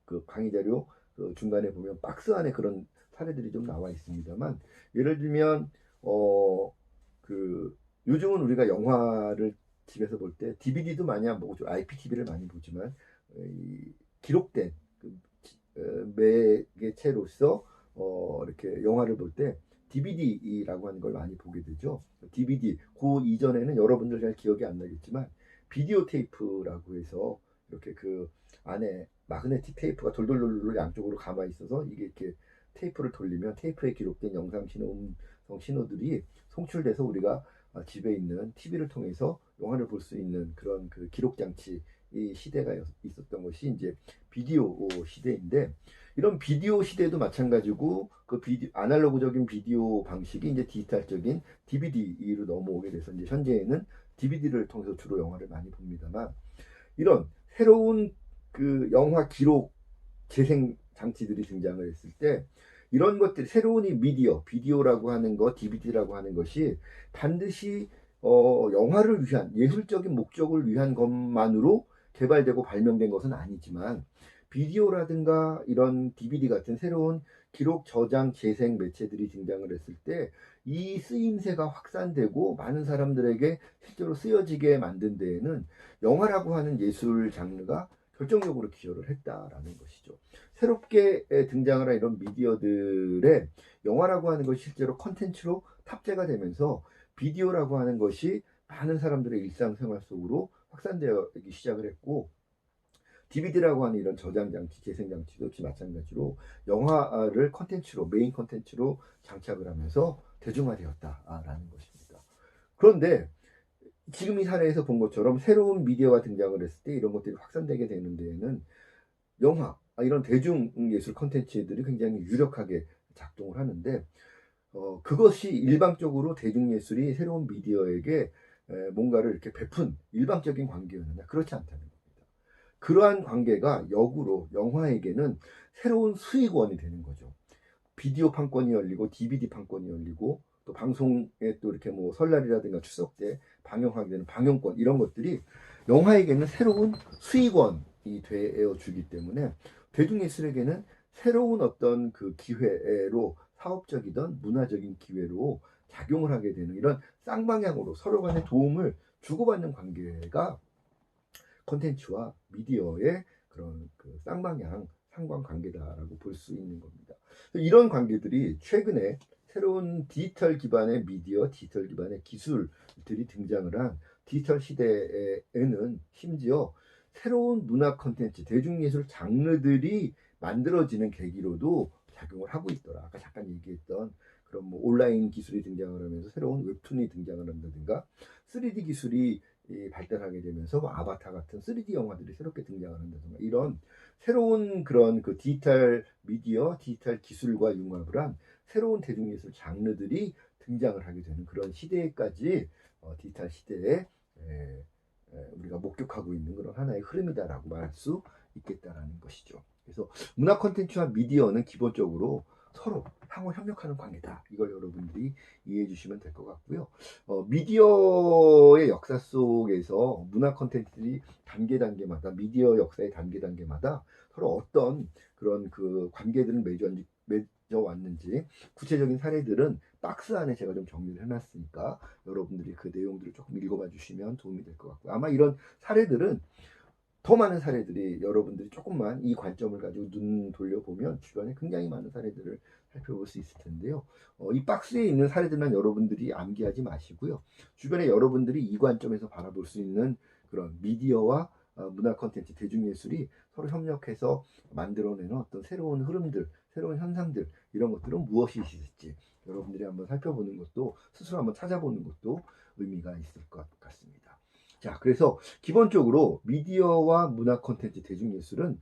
그 강의 자료 중간에 보면 박스 안에 그런 사례들이 좀 나와 있습니다만, 예를 들면 요즘은 우리가 영화를 집에서 볼 때 DVD도 많이 안 보고 IPTV를 많이 보지만 이 기록된 매개체로서 이렇게 영화를 볼 때 DVD라고 하는 걸 많이 보게 되죠. DVD, 그 이전에는 여러분들 잘 기억이 안 나겠지만 비디오 테이프라고 해서 이렇게 그 안에 마그네틱 테이프가 돌돌돌돌 양쪽으로 감아 있어서 이게 이렇게 테이프를 돌리면 테이프에 기록된 영상 신호, 음성 신호들이 송출돼서 우리가 집에 있는 TV를 통해서 영화를 볼 수 있는 그런 그 기록 장치 이 시대가 있었던 것이 이제 비디오 시대인데, 이런 비디오 시대도 마찬가지고 그 아날로그적인 비디오 방식이 이제 디지털적인 DVD로 넘어오게 돼서 이제 현재에는 DVD를 통해서 주로 영화를 많이 봅니다만, 이런 새로운 그 영화 기록 재생 장치들이 등장을 했을 때 이런 것들이 새로운 이 미디어, 비디오라고 하는 것, DVD라고 하는 것이 반드시 영화를 위한 예술적인 목적을 위한 것만으로 개발되고 발명된 것은 아니지만, 비디오라든가 이런 DVD 같은 새로운 기록, 저장, 재생 매체들이 등장을 했을 때 이 쓰임새가 확산되고 많은 사람들에게 실제로 쓰여지게 만든 데에는 영화라고 하는 예술 장르가 결정적으로 기여를 했다라는 것이죠. 새롭게 등장을 한 이런 미디어들의 영화라고 하는 것이 실제로 컨텐츠로 탑재가 되면서 비디오라고 하는 것이 많은 사람들의 일상생활 속으로 확산되기 시작을 했고, DVD라고 하는 이런 저장장치, 재생장치도 역시 마찬가지로 영화를 컨텐츠로, 메인 컨텐츠로 장착을 하면서 대중화되었다라는 것입니다. 그런데 지금 이 사례에서 본 것처럼 새로운 미디어가 등장을 했을 때 이런 것들이 확산되게 되는 데에는 영화, 이런 대중예술 컨텐츠들이 굉장히 유력하게 작동을 하는데, 그것이 일방적으로 대중예술이 새로운 미디어에게 뭔가를 이렇게 베푼 일방적인 관계였느냐? 그렇지 않다는 겁니다. 그러한 관계가 역으로 영화에게는 새로운 수익원이 되는 거죠. 비디오 판권이 열리고 DVD 판권이 열리고 또 방송에 또 이렇게 뭐 설날이라든가 추석 때 방영하게 되는 방영권, 이런 것들이 영화에게는 새로운 수익원이 되어 주기 때문에 대중예술에게는 새로운 어떤 그 기회로, 사업적이든 문화적인 기회로 작용을 하게 되는 이런 쌍방향으로 서로 간의 도움을 주고받는 관계가 콘텐츠와 미디어의 그런 그 쌍방향 상관관계다라고 볼 수 있는 겁니다. 이런 관계들이 최근에 새로운 디지털 기반의 미디어, 디지털 기반의 기술들이 등장을 한 디지털 시대에는 심지어 새로운 문화 콘텐츠, 대중예술 장르들이 만들어지는 계기로도 작용을 하고 있더라. 아까 잠깐 얘기했던 그런 뭐 온라인 기술이 등장을 하면서 새로운 웹툰이 등장을 한다든가, 3D 기술이 발달하게 되면서 뭐 아바타 같은 3D 영화들이 새롭게 등장을 한다든가, 이런 새로운 그런 그 디지털 미디어, 디지털 기술과 융합을 한 새로운 대중예술 장르들이 등장을 하게 되는 그런 시대까지 디지털 시대에 우리가 목격하고 있는 그런 하나의 흐름이다라고 말할 수 있겠다라는 것이죠. 그래서 문화 콘텐츠와 미디어는 기본적으로 서로 상호 협력하는 관계다. 이걸 여러분들이 이해해 주시면 될 것 같고요. 미디어의 역사 속에서 문화 콘텐츠들이 단계마다, 미디어 역사의 단계마다 서로 어떤 그런 그 관계들을 맺어왔는지 구체적인 사례들은 박스 안에 제가 좀 정리를 해놨으니까 여러분들이 그 내용들을 조금 읽어봐 주시면 도움이 될 것 같고요. 아마 이런 사례들은, 더 많은 사례들이 여러분들이 조금만 이 관점을 가지고 눈 돌려보면 주변에 굉장히 많은 사례들을 살펴볼 수 있을 텐데요. 이 박스에 있는 사례들만 여러분들이 암기하지 마시고요. 주변에 여러분들이 이 관점에서 바라볼 수 있는 그런 미디어와 문화 콘텐츠, 대중예술이 서로 협력해서 만들어내는 어떤 새로운 흐름들, 새로운 현상들, 이런 것들은 무엇이 있을지 여러분들이 한번 살펴보는 것도, 스스로 한번 찾아보는 것도 의미가 있을 것 같습니다. 자, 그래서 기본적으로 미디어와 문화 콘텐츠, 대중예술은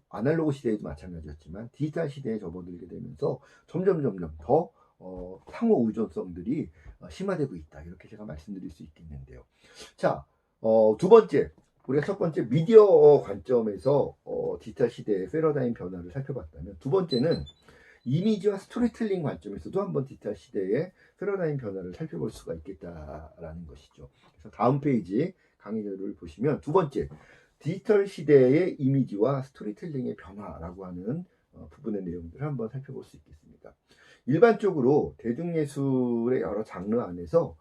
아날로그 시대에도 마찬가지였지만 디지털 시대에 접어들게 되면서 점점 더 상호 의존성들이 심화되고 있다. 이렇게 제가 말씀드릴 수 있겠는데요. 자, 두 번째, 우리가 첫 번째 미디어 관점에서 디지털 시대의 패러다임 변화를 살펴봤다면, 두 번째는 이미지와 스토리텔링 관점에서도 한번 디지털 시대의 패러다임 변화를 살펴볼 수가 있겠다라는 것이죠. 그래서 다음 페이지 강의를 보시면 두 번째, 디지털 시대의 이미지와 스토리텔링의 변화라고 하는 부분의 내용들을 한번 살펴볼 수 있겠습니다. 일반적으로 대중예술의 여러 장르 안에서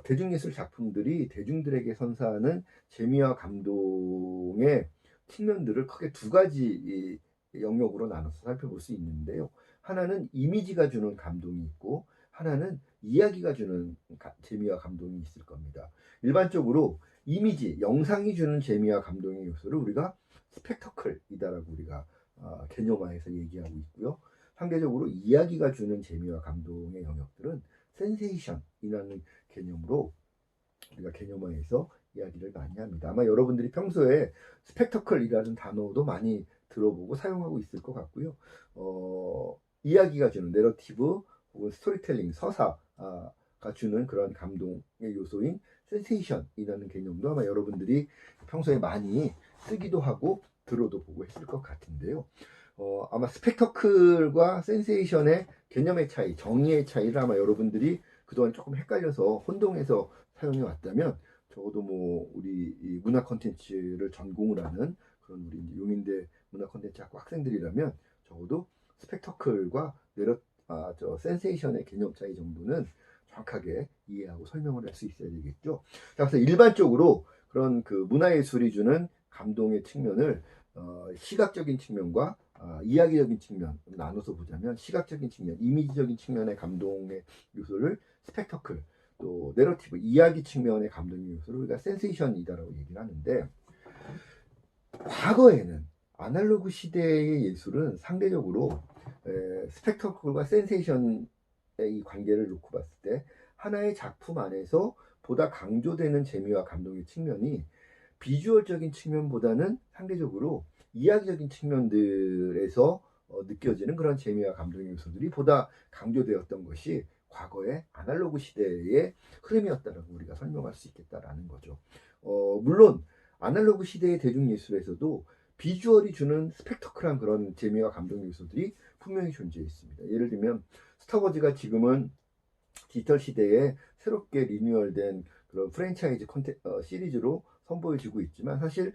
대중예술 작품들이 대중들에게 선사하는 재미와 감동의 측면들을 크게 두 가지 영역으로 나눠서 살펴볼 수 있는데요. 하나는 이미지가 주는 감동이 있고 하나는 이야기가 주는 재미와 감동이 있을 겁니다. 일반적으로 이미지, 영상이 주는 재미와 감동의 요소를 우리가 스펙터클이다라고 우리가 개념화해서 얘기하고 있고요. 상대적으로 이야기가 주는 재미와 감동의 영역들은 센세이션이라는 개념으로 우리가 개념화해서 이야기를 많이 합니다. 아마 여러분들이 평소에 스펙터클이라는 단어도 많이 들어보고 사용하고 있을 것 같고요. 이야기가 주는 내러티브 혹은 스토리텔링, 서사가 주는 그런 감동의 요소인 센세이션이라는 개념도 아마 여러분들이 평소에 많이 쓰기도 하고 들어도 보고 했을 것 같은데요. 아마 스펙터클과 센세이션의 개념의 차이, 정의의 차이를 아마 여러분들이 그동안 조금 헷갈려서 혼동해서 사용해 왔다면 적어도 뭐 우리 이 문화 콘텐츠를 전공을 하는 그런 우리 이제 용인대 문화 콘텐츠학과 학생들이라면 적어도 스펙터클과 센세이션의 개념 차이 정도는 정확하게 이해하고 설명을 할 수 있어야 되겠죠. 자, 그래서 일반적으로 그런 그 문화예술이 주는 감동의 측면을 시각적인 측면과 이야기적인 측면 나눠서 보자면 시각적인 측면, 이미지적인 측면의 감동의 요소를 스펙터클, 또 내러티브, 이야기 측면의 감동의 요소를 우리가 센세이션이다라고 얘기를 하는데 과거에는 아날로그 시대의 예술은 상대적으로 스펙터클과 센세이션의 이 관계를 놓고 봤을 때 하나의 작품 안에서 보다 강조되는 재미와 감동의 측면이 비주얼적인 측면보다는 상대적으로 이야기적인 측면들에서 느껴지는 그런 재미와 감동의 요소들이 보다 강조되었던 것이 과거의 아날로그 시대의 흐름이었다라고 우리가 설명할 수 있겠다라는 거죠. 물론 아날로그 시대의 대중예술에서도 비주얼이 주는 스펙터클한 그런 재미와 감동의 요소들이 분명히 존재했습니다. 예를 들면 스타워즈가 지금은 디지털 시대에 새롭게 리뉴얼된 그런 프랜차이즈 시리즈로 선보여지고 있지만 사실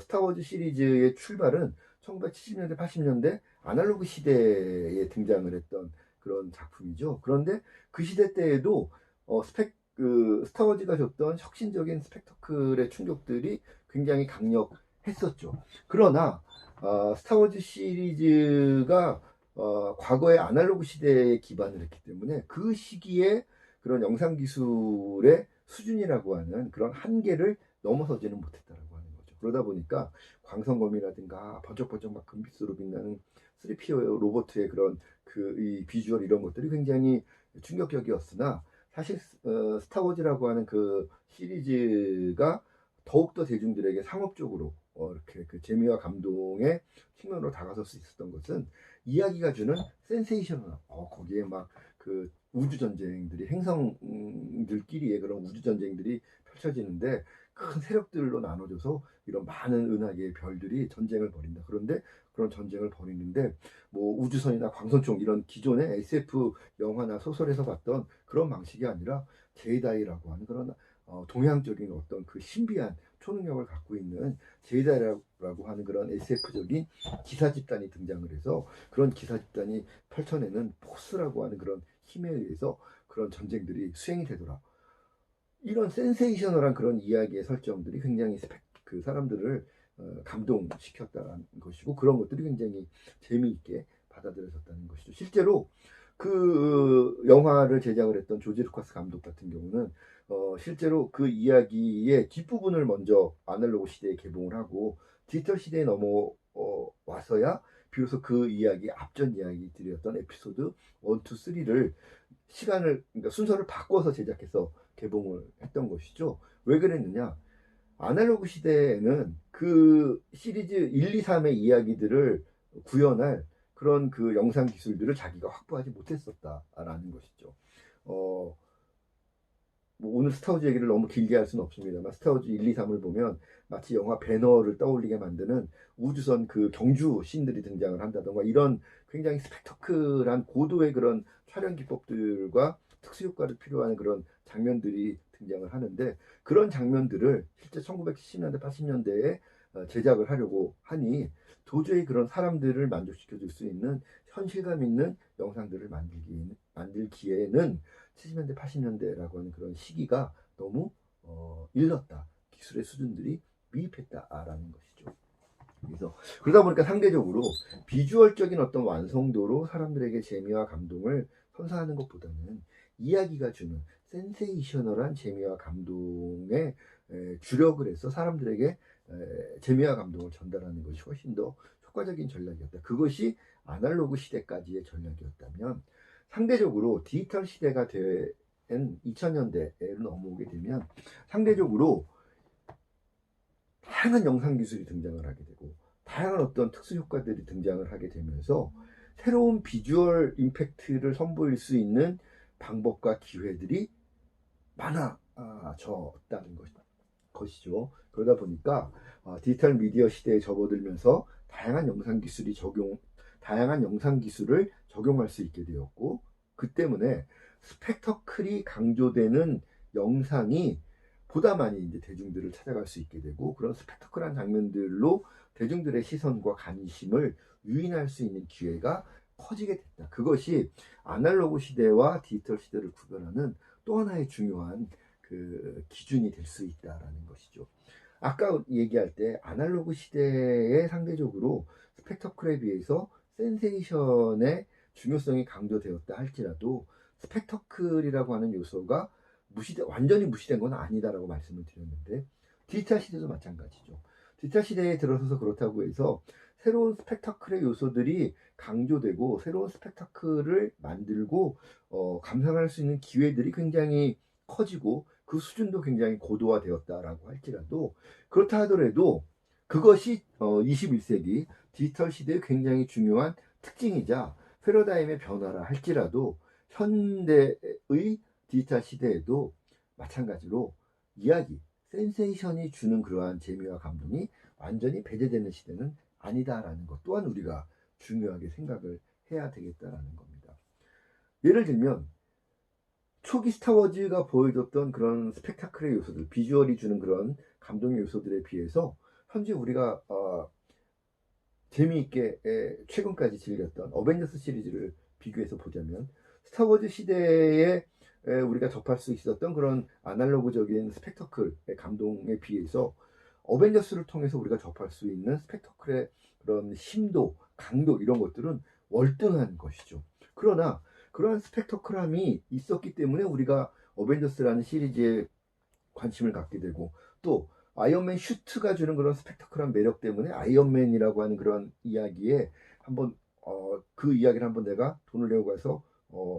스타워즈 시리즈의 출발은 1970년대, 80년대 아날로그 시대에 등장을 했던 그런 작품이죠. 그런데 그 시대 때에도 스타워즈가 줬던 혁신적인 스펙터클의 충격들이 굉장히 강력했었죠. 그러나 스타워즈 시리즈가 과거의 아날로그 시대에 기반을 했기 때문에 그 시기에 그런 영상 기술의 수준이라고 하는 그런 한계를 넘어서지는 못했다라고 하는 거죠. 그러다 보니까 광선검이라든가 번쩍번쩍 막 금빛으로 빛나는 3PO 로봇의 그런 이 비주얼 이런 것들이 굉장히 충격적이었으나 사실 스타워즈라고 하는 그 시리즈가 더욱더 대중들에게 상업적으로 이렇게 그 재미와 감동의 측면으로 다가설 수 있었던 것은 이야기가 주는 센세이션을 거기에 막 그 우주 전쟁들이 행성들끼리의 그런 우주 전쟁들이 펼쳐지는데 큰 세력들로 나눠져서 이런 많은 은하계의 별들이 전쟁을 벌인다. 그런데 그런 전쟁을 벌이는데 뭐 우주선이나 광선총 이런 기존의 SF 영화나 소설에서 봤던 그런 방식이 아니라 제다이라고 하는 그런 동양적인 어떤 그 신비한 초능력을 갖고 있는 제다이라고 하는 그런 SF적인 기사 집단이 등장을 해서 그런 기사 집단이 펼쳐내는 포스라고 하는 그런 힘에 의해서 그런 전쟁들이 수행이 되더라. 이런 센세이셔널한 그런 이야기의 설정들이 굉장히 그 사람들을 감동시켰다는 것이고 그런 것들이 굉장히 재미있게 받아들여졌다는 것이죠. 실제로 그 영화를 제작을 했던 조지 루카스 감독 같은 경우는 실제로 그 이야기의 뒷부분을 먼저 아날로그 시대에 개봉을 하고 디지털 시대에 넘어와서야 비로소 그 이야기 앞전 이야기들이었던 에피소드 1, 2, 3를 그러니까 순서를 바꿔서 제작해서 개봉을 했던 것이죠. 왜 그랬느냐? 아날로그 시대에는 그 시리즈 1, 2, 3의 이야기들을 구현할 그런 그 영상 기술들을 자기가 확보하지 못했었다라는 것이죠. 뭐 오늘 스타워즈 얘기를 너무 길게 할 수는 없습니다만 스타워즈 1, 2, 3을 보면 마치 영화 배너를 떠올리게 만드는 우주선 그 경주 씬들이 등장을 한다던가 이런 굉장히 스펙터클한 고도의 그런 촬영 기법들과 특수 효과를 필요한 그런 장면들이 등장을 하는데 그런 장면들을 실제 1970년대, 80년대에 제작을 하려고 하니 도저히 그런 사람들을 만족시켜 줄 수 있는 현실감 있는 영상들을 만들기에는 70년대, 80년대라고 하는 그런 시기가 너무 일렀다. 기술의 수준들이 미흡했다라는 것이죠. 그래서 그러다 보니까 상대적으로 비주얼적인 어떤 완성도로 사람들에게 재미와 감동을 선사하는 것보다는 이야기가 주는 센세이셔널한 재미와 감동에 주력을 해서 사람들에게 재미와 감동을 전달하는 것이 훨씬 더 효과적인 전략이었다. 그것이 아날로그 시대까지의 전략이었다면 상대적으로 디지털 시대가 된 2000년대에 넘어오게 되면 상대적으로 다양한 영상 기술이 등장을 하게 되고 다양한 어떤 특수 효과들이 등장을 하게 되면서 새로운 비주얼 임팩트를 선보일 수 있는 방법과 기회들이 많아졌다는 것이죠. 그러다 보니까 디지털 미디어 시대에 접어들면서 다양한 영상 기술을 적용할 수 있게 되었고, 그 때문에 스펙터클이 강조되는 영상이 보다 많이 이제 대중들을 찾아갈 수 있게 되고, 그런 스펙터클한 장면들로 대중들의 시선과 관심을 유인할 수 있는 기회가 커지게 됐다. 그것이 아날로그 시대와 디지털 시대를 구별하는 또 하나의 중요한 그 기준이 될 수 있다라는 것이죠. 아까 얘기할 때 아날로그 시대에 상대적으로 스펙터클에 비해서 센세이션의 중요성이 강조되었다 할지라도 스펙터클이라고 하는 요소가 완전히 무시된 건 아니다라고 말씀을 드렸는데, 디지털 시대도 마찬가지죠. 디지털 시대에 들어서서 그렇다고 해서 새로운 스펙터클의 요소들이 강조되고 새로운 스펙터클을 만들고 감상할 수 있는 기회들이 굉장히 커지고 그 수준도 굉장히 고도화되었다라고 할지라도, 그렇다 하더라도 그것이 21세기 디지털 시대의 굉장히 중요한 특징이자 패러다임의 변화라 할지라도 현대의 디지털 시대에도 마찬가지로 이야기, 센세이션이 주는 그러한 재미와 감동이 완전히 배제되는 시대는 아니다라는 것 또한 우리가 중요하게 생각을 해야 되겠다라는 겁니다. 예를 들면 초기 스타워즈가 보여줬던 그런 스펙타클의 요소들, 비주얼이 주는 그런 감동의 요소들에 비해서 현재 우리가 재미있게 최근까지 즐겼던 어벤져스 시리즈를 비교해서 보자면 스타워즈 시대에 우리가 접할 수 있었던 그런 아날로그적인 스펙터클의 감동에 비해서 어벤져스를 통해서 우리가 접할 수 있는 스펙터클의 그런 심도, 강도 이런 것들은 월등한 것이죠. 그러나 그러한 스펙터클함이 있었기 때문에 우리가 어벤져스라는 시리즈에 관심을 갖게 되고, 또 아이언맨 슈트가 주는 그런 스펙터클한 매력 때문에 아이언맨이라고 하는 그런 이야기에 한번 그 이야기를 한번 내가 돈을 내고 가서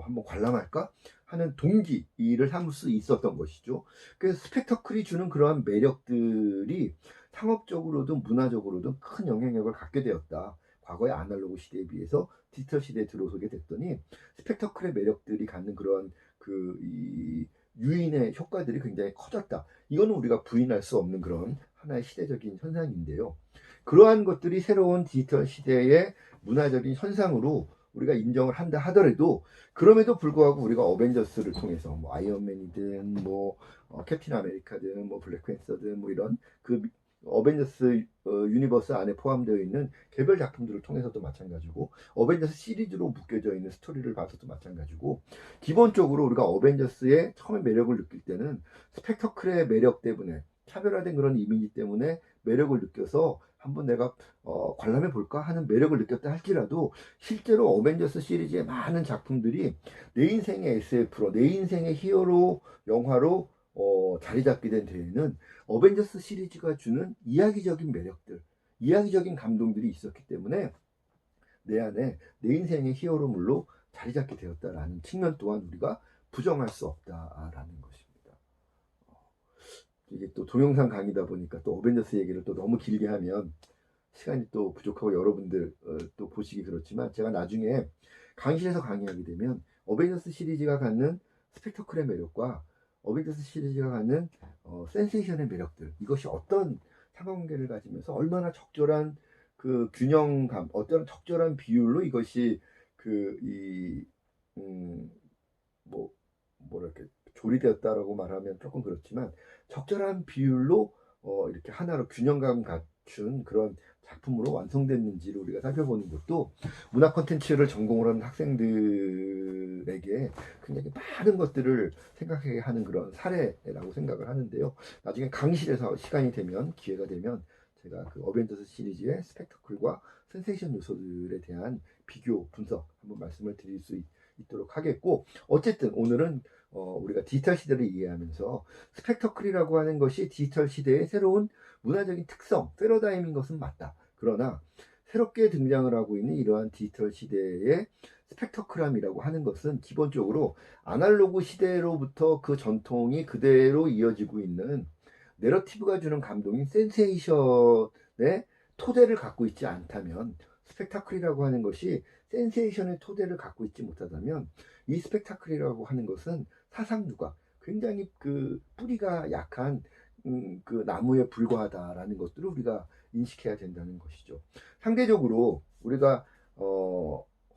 한번 관람할까 하는 동기를 삼을 수 있었던 것이죠. 그래서 스펙터클이 주는 그러한 매력들이 상업적으로든 문화적으로든 큰 영향력을 갖게 되었다. 과거의 아날로그 시대에 비해서 디지털 시대에 들어서게 됐더니 스펙터클의 매력들이 갖는 그런 이 유인의 효과들이 굉장히 커졌다. 이거는 우리가 부인할 수 없는 그런 하나의 시대적인 현상인데요. 그러한 것들이 새로운 디지털 시대의 문화적인 현상으로 우리가 인정을 한다 하더라도, 그럼에도 불구하고 우리가 어벤져스를 통해서 뭐 아이언맨이든 뭐 캡틴 아메리카든 뭐 블랙팬서든 뭐 이런 그 어벤져스 유니버스 안에 포함되어 있는 개별 작품들을 통해서도 마찬가지고, 어벤져스 시리즈로 묶여져 있는 스토리를 봐서도 마찬가지고, 기본적으로 우리가 어벤져스의 처음에 매력을 느낄 때는 스펙터클의 매력 때문에, 차별화된 그런 이미지 때문에 매력을 느껴서 한번 내가 관람해 볼까 하는 매력을 느꼈다 할지라도, 실제로 어벤져스 시리즈의 많은 작품들이 내 인생의 SF로, 내 인생의 히어로 영화로 자리 잡게 된 데에는 어벤져스 시리즈가 주는 이야기적인 매력들, 이야기적인 감동들이 있었기 때문에 내 안에 내 인생의 히어로물로 자리 잡게 되었다라는 측면 또한 우리가 부정할 수 없다라는 것입니다. 이게 또 동영상 강의다 보니까 또 어벤져스 얘기를 또 너무 길게 하면 시간이 또 부족하고 여러분들 또 보시기 그렇지만, 제가 나중에 강의실에서 강의하게 되면 어벤져스 시리즈가 갖는 스펙터클의 매력과 어벤져스 시리즈가 갖는 센세이션의 매력들, 이것이 어떤 상관관계를 가지면서 얼마나 적절한 그 균형감, 어떤 적절한 비율로 이것이 뭐랄까 조리되었다라고 말하면 조금 그렇지만 적절한 비율로 이렇게 하나로 균형감 갖춘 그런 작품으로 완성됐는지를 우리가 살펴보는 것도 문화 콘텐츠를 전공을 하는 학생들에게 굉장히 많은 것들을 생각하게 하는 그런 사례라고 생각을 하는데요. 나중에 강의실에서 시간이 되면, 기회가 되면 제가 그 어벤져스 시리즈의 스펙터클과 센세이션 요소들에 대한 비교 분석 한번 말씀을 드릴 수 있도록 하겠고, 어쨌든 오늘은 우리가 디지털 시대를 이해하면서 스펙터클이라고 하는 것이 디지털 시대의 새로운 문화적인 특성, 패러다임인 것은 맞다. 그러나 새롭게 등장을 하고 있는 이러한 디지털 시대의 스펙터클함이라고 하는 것은 기본적으로 아날로그 시대로부터 그 전통이 그대로 이어지고 있는 내러티브가 주는 감동인 센세이션의 토대를 갖고 있지 않다면, 스펙타클이라고 하는 것이 센세이션의 토대를 갖고 있지 못하다면, 이 스펙타클이라고 하는 것은 사상주가 굉장히 그 뿌리가 약한 그 나무에 불과하다라는 것들을 우리가 인식해야 된다는 것이죠. 상대적으로 우리가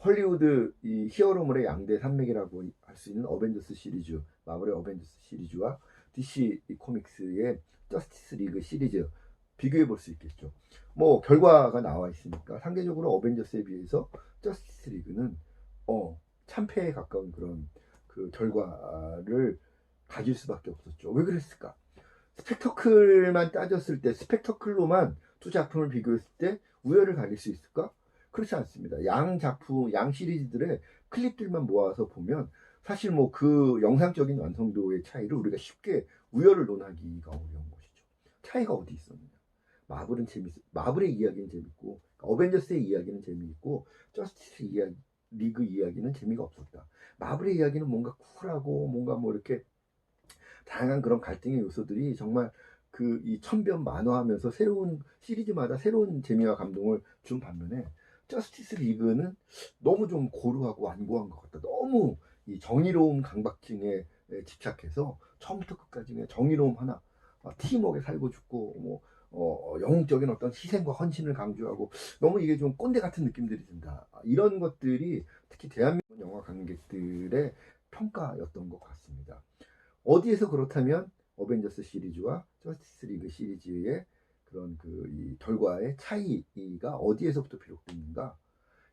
헐리우드 이 히어로물의 양대 산맥이라고 할 수 있는 어벤져스 시리즈, 마블의 어벤져스 시리즈와 DC 코믹스의 저스티스 리그 시리즈 비교해 볼 수 있겠죠. 뭐 결과가 나와 있으니까 상대적으로 어벤져스에 비해서 저스티스 리그는 참패에 가까운 그런 그 결과를 가질 수밖에 없었죠. 왜 그랬을까? 스펙터클만 따졌을 때, 스펙터클로만 두 작품을 비교했을 때 우열을 가릴 수 있을까? 그렇지 않습니다. 양 작품, 양 시리즈들의 클립들만 모아서 보면 사실 뭐 그 영상적인 완성도의 차이를 우리가 쉽게 우열을 논하기가 어려운 것이죠. 차이가 어디 있었느냐? 마블의 이야기는 재밌고, 어벤져스의 이야기는 재미있고, 저스티스 리그 이야기는 재미가 없었다. 마블의 이야기는 뭔가 쿨하고 뭔가 뭐 이렇게 다양한 그런 갈등의 요소들이 정말 그 이 천변만화하면서 새로운 시리즈마다 새로운 재미와 감동을 준 반면에, 저스티스 리그는 너무 좀 고루하고 완고한 것 같다. 너무 이 정의로움 강박증에 집착해서 처음부터 끝까지 그냥 정의로움 하나, 팀워크에 살고 죽고 뭐 영웅적인 어떤 희생과 헌신을 강조하고, 너무 이게 좀 꼰대 같은 느낌들이 든다. 이런 것들이 특히 대한민국 영화 관객들의 평가였던 것 같습니다. 어디에서 그렇다면 어벤져스 시리즈와 저스티스 리그 시리즈의 그런 그 이 결과의 차이가 어디에서부터 비롯됐는가?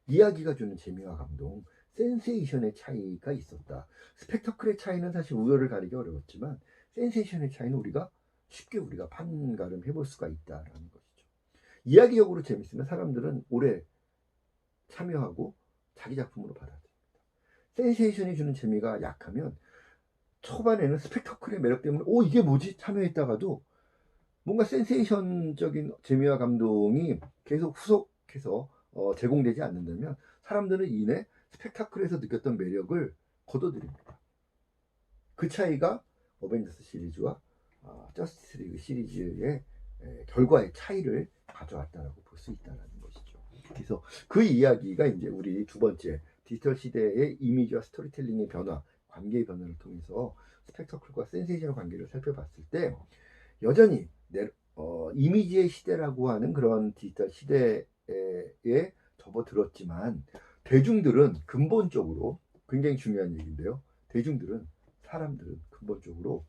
이야기가 주는 재미와 감동, 센세이션의 차이가 있었다. 스펙터클의 차이는 사실 우열을 가리기 어려웠지만, 센세이션의 차이는 쉽게 우리가 판가름 해볼 수가 있다라는 것이죠. 이야기적으로 재밌으면 사람들은 오래 참여하고 자기 작품으로 받아들입니다. 센세이션이 주는 재미가 약하면 초반에는 스펙터클의 매력 때문에 이게 뭐지? 참여했다가도 뭔가 센세이션적인 재미와 감동이 계속 후속해서 제공되지 않는다면 사람들은 이내 스펙타클에서 느꼈던 매력을 거둬들입니다. 그 차이가 어벤져스 시리즈와 저스티스 리그 시리즈의 결과의 차이를 가져왔다라고 볼 수 있다는 것이죠. 그래서 그 이야기가 이제 우리 두 번째 디지털 시대의 이미지와 스토리텔링의 변화, 관계의 변화를 통해서 스펙터클과 센세이션의 관계를 살펴봤을 때, 여전히 이미지의 시대라고 하는 그런 디지털 시대에 접어들었지만, 대중들은 근본적으로, 굉장히 중요한 얘기인데요, 사람들은 근본적으로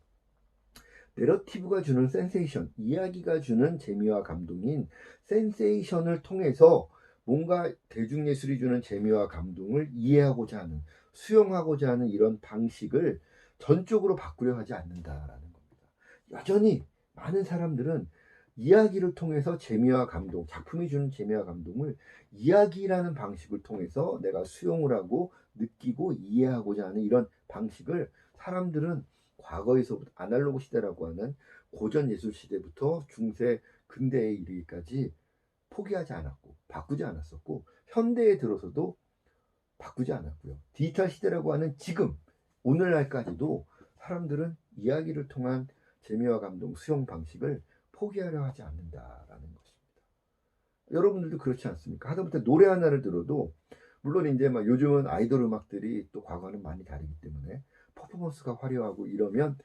내러티브가 주는 센세이션, 이야기가 주는 재미와 감동인 센세이션을 통해서 뭔가 대중예술이 주는 재미와 감동을 이해하고자 하는, 수용하고자 하는 이런 방식을 전적으로 바꾸려 하지 않는다라는 겁니다. 여전히 많은 사람들은 이야기를 통해서 재미와 감동, 작품이 주는 재미와 감동을 이야기라는 방식을 통해서 내가 수용을 하고 느끼고 이해하고자 하는 이런 방식을, 사람들은 과거에서부터 아날로그 시대라고 하는 고전 예술 시대부터 중세 근대에 이르기까지 포기하지 않았고 바꾸지 않았었고, 현대에 들어서도 바꾸지 않았고요. 디지털 시대라고 하는 지금 오늘날까지도 사람들은 이야기를 통한 재미와 감동, 수용 방식을 포기하려 하지 않는다라는 것입니다. 여러분들도 그렇지 않습니까? 하다못해 노래 하나를 들어도, 물론 이제 막 요즘은 아이돌 음악들이 또 과거와는 많이 다르기 때문에 퍼포먼스가 화려하고 이러면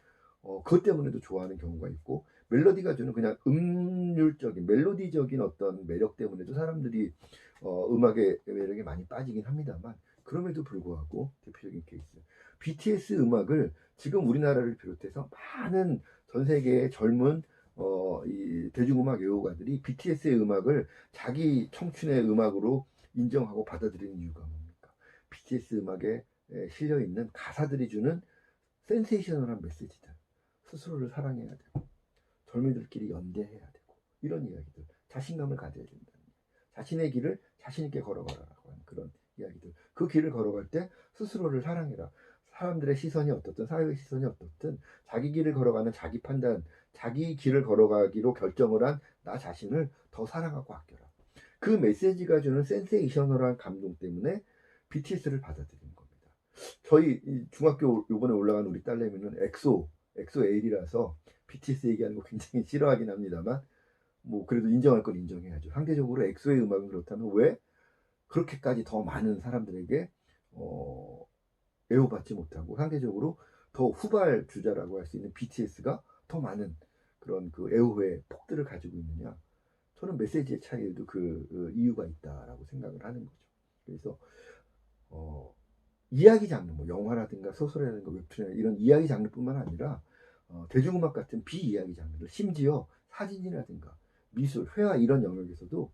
그것 때문에도 좋아하는 경우가 있고, 멜로디가 주는 그냥 음률적인 멜로디적인 어떤 매력 때문에도 사람들이 음악의 매력에 많이 빠지긴 합니다만, 그럼에도 불구하고 대표적인 케이스, BTS 음악을 지금 우리나라를 비롯해서 많은 전 세계의 젊은 이 대중음악 애호가들이 BTS의 음악을 자기 청춘의 음악으로 인정하고 받아들이는 이유가 뭡니까? BTS 음악에 실려 있는 가사들이 주는 센세이셔널한 메시지들, 스스로를 사랑해야 되고 젊은이들끼리 연대해야 되고 이런 이야기들, 자신감을 가져야 된다. 자신의 길을 자신 있게 걸어가라라고 하는 그런 이야기들. 그 길을 걸어갈 때 스스로를 사랑해라. 사람들의 시선이 어떻든 사회의 시선이 어떻든 자기 길을 걸어가는 자기 판단, 자기 길을 걸어가기로 결정을 한 나 자신을 더 사랑하고 아껴라. 그 메시지가 주는 센세이셔널한 감동 때문에 BTS를 받아들이는 겁니다. 저희 중학교 요번에 올라간 우리 딸내미는 엑소 에일이라서 BTS 얘기하는 거 굉장히 싫어하긴 합니다만 뭐 그래도 인정할 건 인정해야죠. 상대적으로 엑소의 음악은 그렇다면 왜 그렇게까지 더 많은 사람들에게 애호받지 못하고 상대적으로 더 후발 주자라고 할 수 있는 BTS가 더 많은 그런 그 애호의 폭들을 가지고 있느냐? 저는 메시지의 차이에도 그 이유가 있다라고 생각을 하는 거죠. 그래서 이야기 장르, 뭐 영화라든가 소설이라든가 웹툰이나 이런 이야기 장르뿐만 아니라 대중음악 같은 비이야기 장르를 심지어 사진이라든가 미술, 회화 이런 영역에서도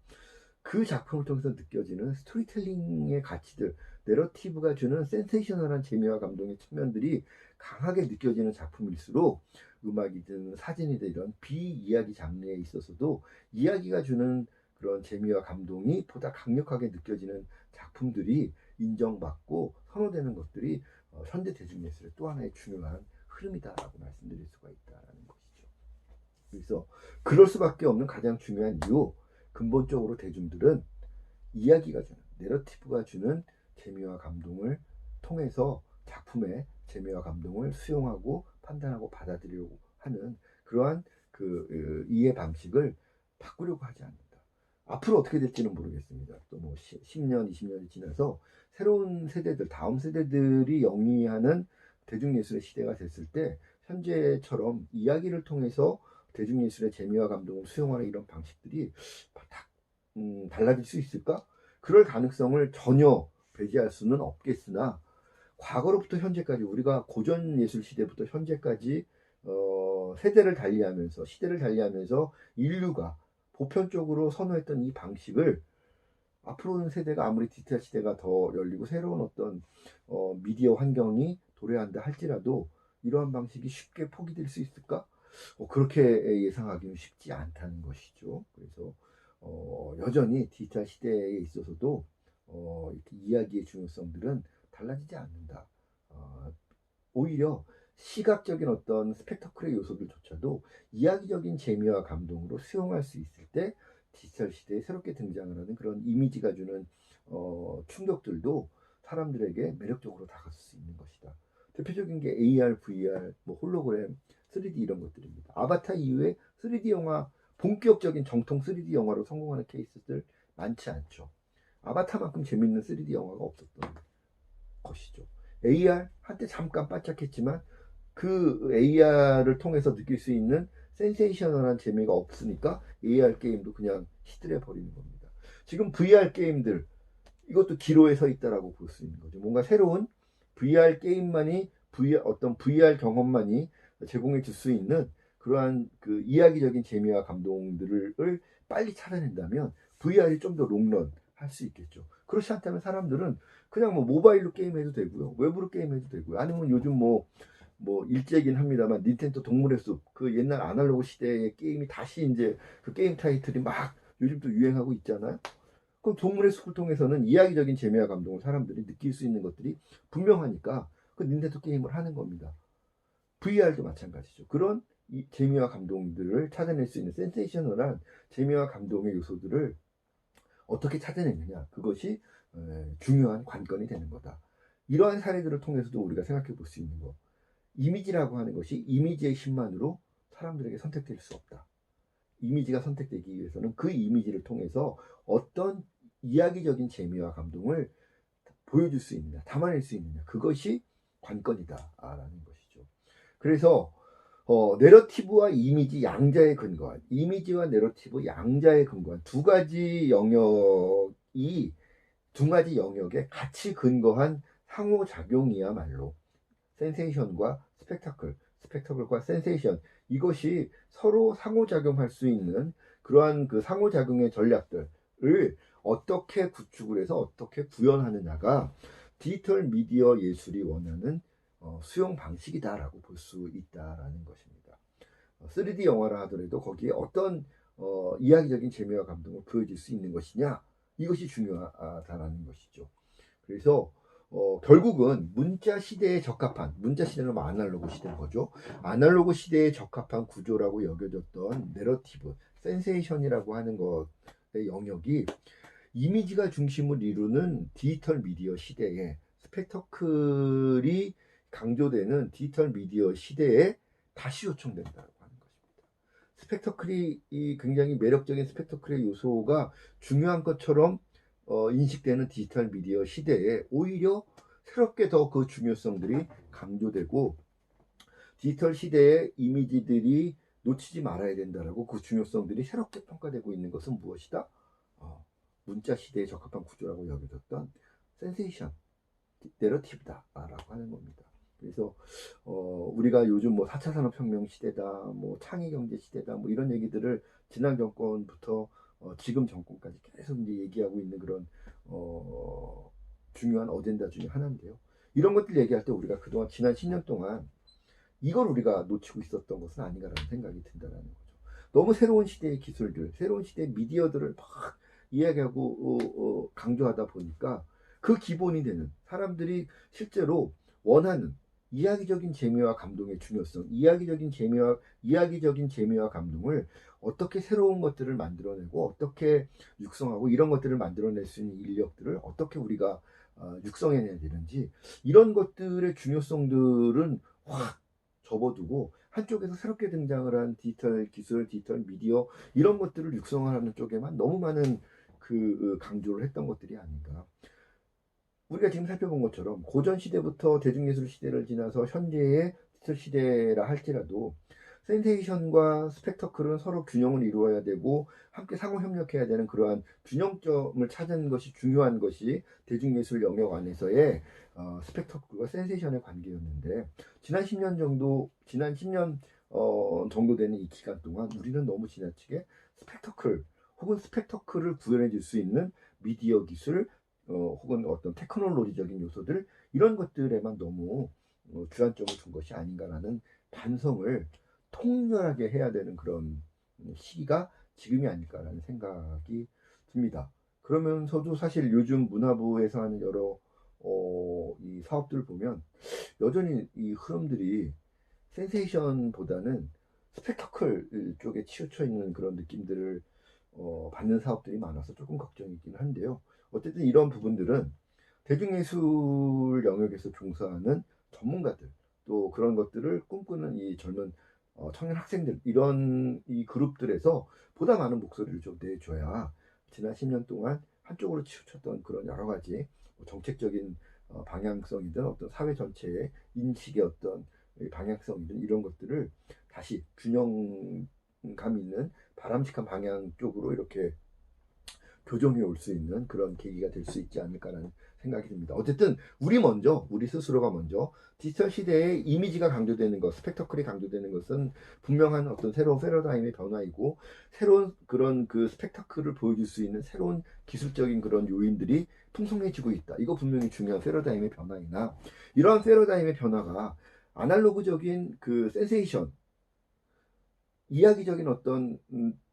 그 작품을 통해서 느껴지는 스토리텔링의 가치들, 내러티브가 주는 센세이셔널한 재미와 감동의 측면들이 강하게 느껴지는 작품일수록 음악이든 사진이든 이런 비이야기 장르에 있어서도 이야기가 주는 그런 재미와 감동이 보다 강력하게 느껴지는 작품들이 인정받고 선호되는 것들이 현대 대중예술의 또 하나의 중요한 흐름이다라고 말씀드릴 수가 있다라는 것이죠. 그래서 그럴 수밖에 없는 가장 중요한 이유, 근본적으로 대중들은 이야기가 주는, 내러티브가 주는 재미와 감동을 통해서 작품의 재미와 감동을 수용하고 판단하고 받아들이려고 하는 그러한 그 이해 방식을 바꾸려고 하지 않는다. 앞으로 어떻게 될지는 모르겠습니다. 또 뭐 10년, 20년이 지나서 새로운 세대들, 다음 세대들이 영위하는 대중예술의 시대가 됐을 때 현재처럼 이야기를 통해서 대중예술의 재미와 감동을 수용하는 이런 방식들이 달라질 수 있을까? 그럴 가능성을 전혀 배제할 수는 없겠으나 과거로부터 현재까지 우리가 고전 예술 시대부터 현재까지 세대를 달리하면서 시대를 달리하면서 인류가 보편적으로 선호했던 이 방식을 앞으로는 세대가 아무리 디지털 시대가 더 열리고 새로운 어떤 미디어 환경이 도래한다 할지라도 이러한 방식이 쉽게 포기될 수 있을까? 그렇게 예상하기는 쉽지 않다는 것이죠. 그래서 여전히 디지털 시대에 있어서도 이렇게 이야기의 중요성들은 달라지지 않는다. 오히려 시각적인 어떤 스펙터클의 요소들조차도 이야기적인 재미와 감동으로 수용할 수 있을 때 디지털 시대에 새롭게 등장을 하는 그런 이미지가 주는 충격들도 사람들에게 매력적으로 다가설 수 있는 것이다. 대표적인 게 AR, VR, 뭐 홀로그램, 3D 이런 것들입니다. 아바타 이후에 3D 영화, 본격적인 정통 3D 영화로 성공하는 케이스들 많지 않죠. 아바타만큼 재밌는 3D 영화가 없었던 것이죠. AR 한때 잠깐 반짝했지만 그 AR을 통해서 느낄 수 있는 센세이셔널한 재미가 없으니까 AR 게임도 그냥 시들해 버리는 겁니다. 지금 VR 게임들 이것도 기로에 서 있다라고 볼 수 있는 거죠. 뭔가 새로운 VR 게임만이 어떤 VR 경험만이 제공해 줄 수 있는 그러한 그 이야기적인 재미와 감동들을 빨리 찾아낸다면 VR이 좀 더 롱런 할 수 있겠죠. 그렇지 않다면 사람들은 그냥 뭐 모바일로 게임해도 되고요, 웹으로 게임해도 되고요, 아니면 요즘 뭐 일제긴 합니다만 닌텐도 동물의 숲 그 옛날 아날로그 시대의 게임이 다시 이제 그 게임 타이틀이 막 요즘 또 유행하고 있잖아요. 그럼 동물의 숲을 통해서는 이야기적인 재미와 감동을 사람들이 느낄 수 있는 것들이 분명하니까 그 닌텐도 게임을 하는 겁니다. VR도 마찬가지죠. 그런 이 재미와 감동들을 찾아낼 수 있는 센세이셔널한 재미와 감동의 요소들을 어떻게 찾아내느냐, 그것이 중요한 관건이 되는 거다. 이러한 사례들을 통해서도 우리가 생각해 볼 수 있는 거, 이미지라고 하는 것이 이미지의 힘만으로 사람들에게 선택될 수 없다. 이미지가 선택되기 위해서는 그 이미지를 통해서 어떤 이야기적인 재미와 감동을 보여줄 수 있느냐, 담아낼 수 있느냐, 그것이 관건이다라는 것이죠. 그래서 내러티브와 이미지 양자에 근거한, 이미지와 내러티브 양자에 근거한 두 가지 영역에 같이 근거한 상호작용이야말로 센세이션과 스펙타클, 스펙터클과 센세이션, 이것이 서로 상호작용할 수 있는 그러한 그 상호작용의 전략들을 어떻게 구축을 해서 어떻게 구현하느냐가 디지털 미디어 예술이 원하는 수용 방식이다라고 볼 수 있다라는 것입니다. 3D 영화라 하더라도 거기에 어떤 이야기적인 재미와 감동을 보여줄 수 있는 것이냐, 이것이 중요하다라는 것이죠. 그래서 결국은 문자 시대에 적합한, 문자 시대는 뭐 아날로그 시대인 거죠. 아날로그 시대에 적합한 구조라고 여겨졌던 내러티브, 센세이션이라고 하는 것의 영역이 이미지가 중심을 이루는 디지털 미디어 시대에, 스펙터클이 강조되는 디지털 미디어 시대에 다시 요청된다고 하는 것입니다. 스펙터클이 굉장히 매력적인 스펙터클의 요소가 중요한 것처럼 인식되는 디지털 미디어 시대에 오히려 새롭게 더 그 중요성들이 강조되고, 디지털 시대의 이미지들이 놓치지 말아야 된다라고 그 중요성들이 새롭게 평가되고 있는 것은 무엇이다? 문자 시대에 적합한 구조라고 여겨졌던 센세이션, 내러티브다라고 하는 겁니다. 그래서 우리가 요즘 뭐 4차 산업혁명 시대다, 뭐 창의경제 시대다, 뭐 이런 얘기들을 지난 정권부터 지금 정권까지 계속 이제 얘기하고 있는 그런 중요한 어젠다 중에 하나인데요. 이런 것들 얘기할 때 우리가 그동안 지난 10년 동안 이걸 우리가 놓치고 있었던 것은 아닌가라는 생각이 든다는 거죠. 너무 새로운 시대의 기술들, 새로운 시대의 미디어들을 막 이야기하고 강조하다 보니까 그 기본이 되는, 사람들이 실제로 원하는 이야기적인 재미와 감동의 중요성, 이야기적인 재미와 감동을 어떻게 새로운 것들을 만들어내고 어떻게 육성하고 이런 것들을 만들어낼 수 있는 인력들을 어떻게 우리가 육성해내야 되는지, 이런 것들의 중요성들은 확 접어두고 한쪽에서 새롭게 등장을 한 디지털 기술, 디지털 미디어, 이런 것들을 육성하는 쪽에만 너무 많은 그 강조를 했던 것들이 아닌가. 우리가 지금 살펴본 것처럼 고전 시대부터 대중예술 시대를 지나서 현재의 디지털 시대라 할지라도 센세이션과 스펙터클은 서로 균형을 이루어야 되고 함께 상호 협력해야 되는 그러한 균형점을 찾는 것이 중요한 것이 대중예술 영역 안에서의 스펙터클과 센세이션의 관계였는데, 지난 10년 정도 되는 이 기간 동안 우리는 너무 지나치게 스펙터클 혹은 스펙터클을 구현해 줄 수 있는 미디어 기술, 혹은 어떤 테크놀로지적인 요소들, 이런 것들에만 너무 주안점을 둔 것이 아닌가라는 반성을 통렬하게 해야 되는 그런 시기가 지금이 아닐까라는 생각이 듭니다. 그러면서도 사실 요즘 문화부에서 하는 여러 이 사업들을 보면 여전히 이 흐름들이 센세이션보다는 스펙터클 쪽에 치우쳐 있는 그런 느낌들을 받는 사업들이 많아서 조금 걱정이긴 한데요. 어쨌든 이런 부분들은 대중예술 영역에서 종사하는 전문가들, 또 그런 것들을 꿈꾸는 이 젊은 청년 학생들, 이런 이 그룹들에서 보다 많은 목소리를 좀 내줘야 지난 10년 동안 한쪽으로 치우쳤던 그런 여러 가지 정책적인 방향성이든 어떤 사회 전체의 인식의 어떤 방향성이든 이런 것들을 다시 균형감 있는 바람직한 방향 쪽으로 이렇게 교정해 올 수 있는 그런 계기가 될 수 있지 않을까라는 생각이 듭니다. 어쨌든 우리 스스로가 먼저 디지털 시대에 이미지가 강조되는 것, 스펙터클이 강조되는 것은 분명한 어떤 새로운 패러다임의 변화이고, 새로운 그런 그 스펙터클을 보여줄 수 있는 새로운 기술적인 그런 요인들이 풍성해지고 있다. 이거 분명히 중요한 패러다임의 변화이나, 이러한 패러다임의 변화가 아날로그적인 그 센세이션, 이야기적인 어떤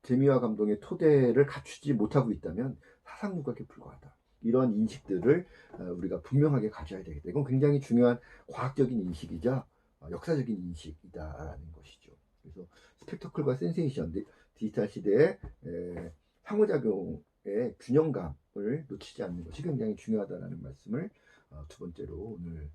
재미와 감동의 토대를 갖추지 못하고 있다면 사상누각에 불과하다. 이런 인식들을 우리가 분명하게 가져야 되겠다. 이건 굉장히 중요한 과학적인 인식이자 역사적인 인식이다라는 것이죠. 그래서 스펙터클과 센세이션, 디지털 시대의 상호작용의 균형감을 놓치지 않는 것이 굉장히 중요하다는 말씀을 두 번째로 오늘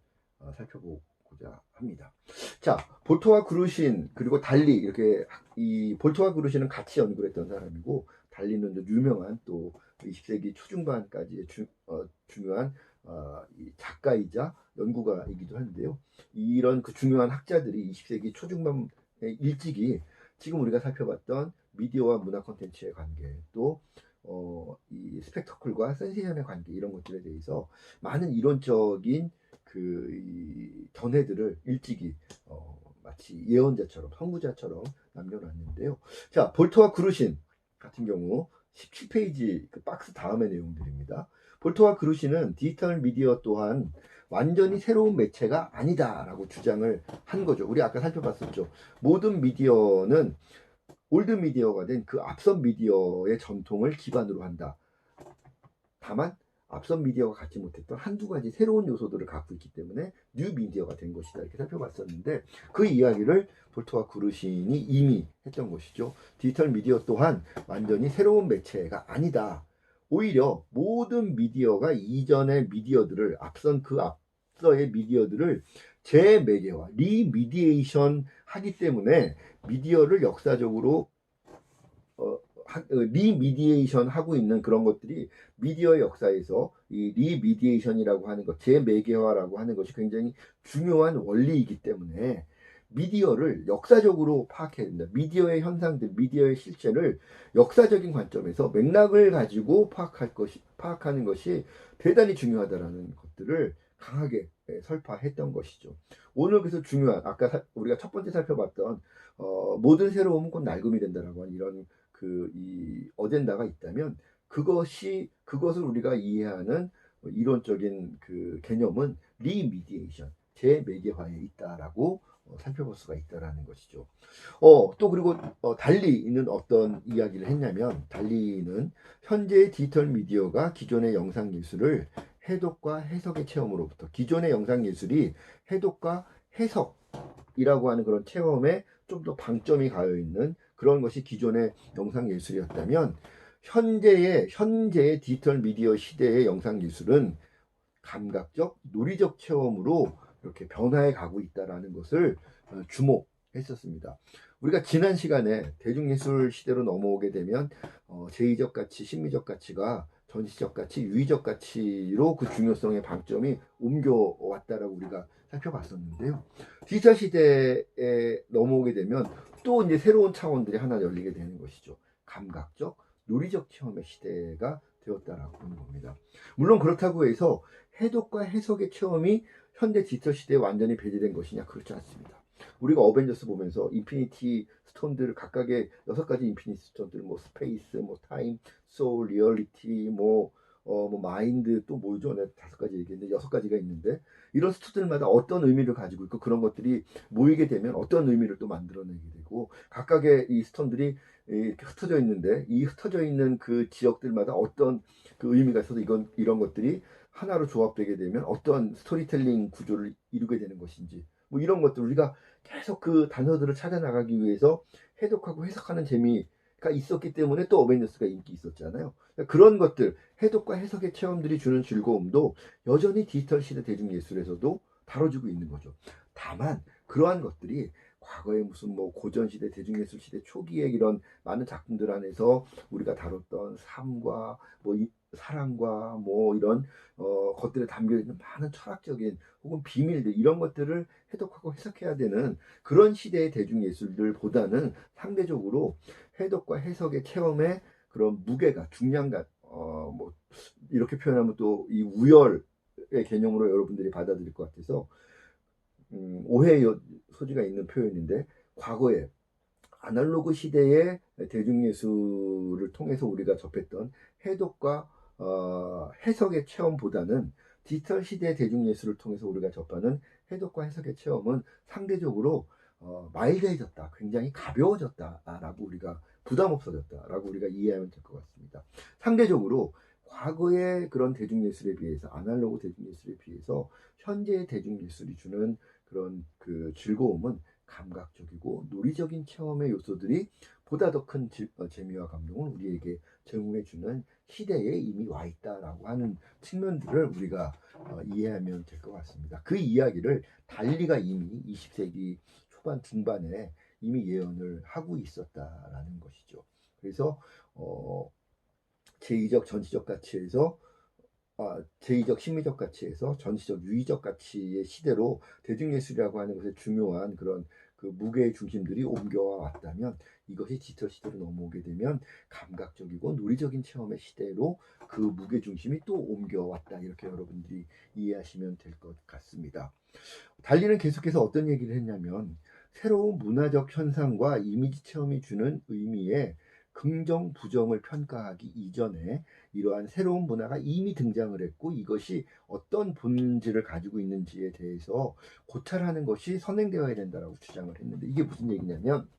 살펴보고자 합니다. 자, 볼토와 그루신 그리고 달리, 이렇게 이 볼토와 그루신은 같이 연구를 했던 사람이고, 달리는 유명한 또 20세기 초중반까지의 중요한 이 작가이자 연구가이기도 한데요. 이런 그 중요한 학자들이 20세기 초중반의 일찍이 지금 우리가 살펴봤던 미디어와 문화 콘텐츠의 관계, 또 이 스펙터클과 센세이션의 관계, 이런 것들에 대해서 많은 이론적인 그 이 견해들을 일찍이 마치 예언자처럼 선구자처럼 남겨놨는데요. 자, 볼트와 그루신 같은 경우 17페이지 그 박스 다음의 내용들입니다. 볼트와 그루신은 디지털 미디어 또한 완전히 새로운 매체가 아니다라고 주장을 한 거죠. 우리 아까 살펴봤었죠. 모든 미디어는 올드 미디어가 된 그 앞선 미디어의 전통을 기반으로 한다. 다만 앞선 미디어가 갖지 못했던 한두 가지 새로운 요소들을 갖고 있기 때문에 뉴 미디어가 된 것이다. 이렇게 살펴봤었는데 그 이야기를 볼트와 그루신이 이미 했던 것이죠. 디지털 미디어 또한 완전히 새로운 매체가 아니다. 오히려 모든 미디어가 이전의 미디어들을 앞서의 미디어들을 재매개화, 리미디에이션 하기 때문에 미디어를 역사적으로 리미디에이션 하고 있는 그런 것들이 미디어의 역사에서 이 리미디에이션이라고 하는 것, 재매개화라고 하는 것이 굉장히 중요한 원리이기 때문에 미디어를 역사적으로 파악해야 된다. 미디어의 현상들, 미디어의 실체를 역사적인 관점에서 맥락을 가지고 파악하는 것이 대단히 중요하다라는 것들을 강하게 설파했던 것이죠. 오늘 그래서 중요한 아까 우리가 첫 번째 살펴봤던 모든 새로움은 곧 낡음이 된다라고 하는 이런 이 어젠다가 있다면 그것을 우리가 이해하는 이론적인 그 개념은 리미디에이션, 재매개화에 있다라고 살펴볼 수가 있다라는 것이죠. 또 그리고 달리는 어떤 이야기를 했냐면 달리는 현재의 디지털 미디어가 기존의 영상 예술을 해독과 해석의 체험으로부터 기존의 영상 예술이 해독과 해석이라고 하는 그런 체험에 좀 더 방점이 가여 있는 그런 것이 기존의 영상 예술이었다면 현재의 디지털 미디어 시대의 영상 예술은 감각적, 논리적 체험으로 이렇게 변화해 가고 있다라는 것을 주목했었습니다. 우리가 지난 시간에 대중예술 시대로 넘어오게 되면 제의적 가치, 심미적 가치가 전시적 가치, 유의적 가치로 그 중요성의 방점이 옮겨왔다라고 우리가 살펴봤었는데요. 디지털 시대에 넘어오게 되면 또 이제 새로운 차원들이 하나 열리게 되는 것이죠. 감각적, 논리적 체험의 시대가 되었다라고 보는 겁니다. 물론 그렇다고 해서 해독과 해석의 체험이 현대 디지털 시대에 완전히 배제된 것이냐? 그렇지 않습니다. 우리가 어벤져스 보면서 인피니티 스톤들 각각의 6가지 인피니티 스톤들 뭐 스페이스, 뭐 타임, 소울, 리얼리티, 뭐 마인드 또 뭐죠? 내가 5가지 얘기했는데 6가지가 있는데 이런 스톤들마다 어떤 의미를 가지고 있고 그런 것들이 모이게 되면 어떤 의미를 또 만들어내게 되고 각각의 이 스톤들이 이렇게 흩어져 있는데 이 흩어져 있는 그 지역들마다 어떤 그 의미가 있어서 이런 것들이 하나로 조합되게 되면 어떤 스토리텔링 구조를 이루게 되는 것인지 뭐 이런 것들 우리가 계속 그 단어들을 찾아 나가기 위해서 해독하고 해석하는 재미가 있었기 때문에 또 어벤져스가 인기 있었잖아요. 그러니까 그런 것들 해독과 해석의 체험들이 주는 즐거움도 여전히 디지털 시대 대중예술에서도 다뤄지고 있는 거죠. 다만 그러한 것들이 과거에 무슨 뭐 고전시대, 대중예술 시대 초기에 이런 많은 작품들 안에서 우리가 다뤘던 삶과 뭐 사랑과 뭐 이런 것들에 담겨있는 많은 철학적인 혹은 비밀들 이런 것들을 해독하고 해석해야 되는 그런 시대의 대중예술들보다는 상대적으로 해독과 해석의 체험의 그런 무게가 중량감 뭐 이렇게 표현하면 또 이 우열의 개념으로 여러분들이 받아들일 것 같아서 오해의 소지가 있는 표현인데 과거에 아날로그 시대의 대중예술을 통해서 우리가 접했던 해독과 해석의 체험보다는 디지털 시대의 대중예술을 통해서 우리가 접하는 해독과 해석의 체험은 상대적으로 마일드해졌다, 굉장히 가벼워졌다라고 우리가 부담 없어졌다라고 우리가 이해하면 될 것 같습니다. 상대적으로 과거의 그런 대중예술에 비해서 아날로그 대중예술에 비해서 현재의 대중예술이 주는 그런 그 즐거움은 감각적이고 논리적인 체험의 요소들이 보다 더 큰 재미와 감동을 우리에게 제공해 주는 시대에 이미 와 있다라고 하는 측면들을 우리가 이해하면 될 것 같습니다. 그 이야기를 달리가 이미 20세기 초반 중반에 이미 예언을 하고 있었다라는 것이죠. 그래서 제2적 전시적 가치에서 제2적 심미적 가치에서 전시적 유의적 가치의 시대로 대중예술이라고 하는 것의 중요한 그런 그 무게의 중심들이 옮겨와 왔다면 이것이 디지털 시대로 넘어오게 되면 감각적이고 논리적인 체험의 시대로 그 무게 중심이 또 옮겨왔다 이렇게 여러분들이 이해하시면 될 것 같습니다. 달리는 계속해서 어떤 얘기를 했냐면 새로운 문화적 현상과 이미지 체험이 주는 의미에 긍정, 부정을 평가하기 이전에 이러한 새로운 문화가 이미 등장을 했고 이것이 어떤 본질을 가지고 있는지에 대해서 고찰하는 것이 선행되어야 된다라고 주장을 했는데, 이게 무슨 얘기냐면,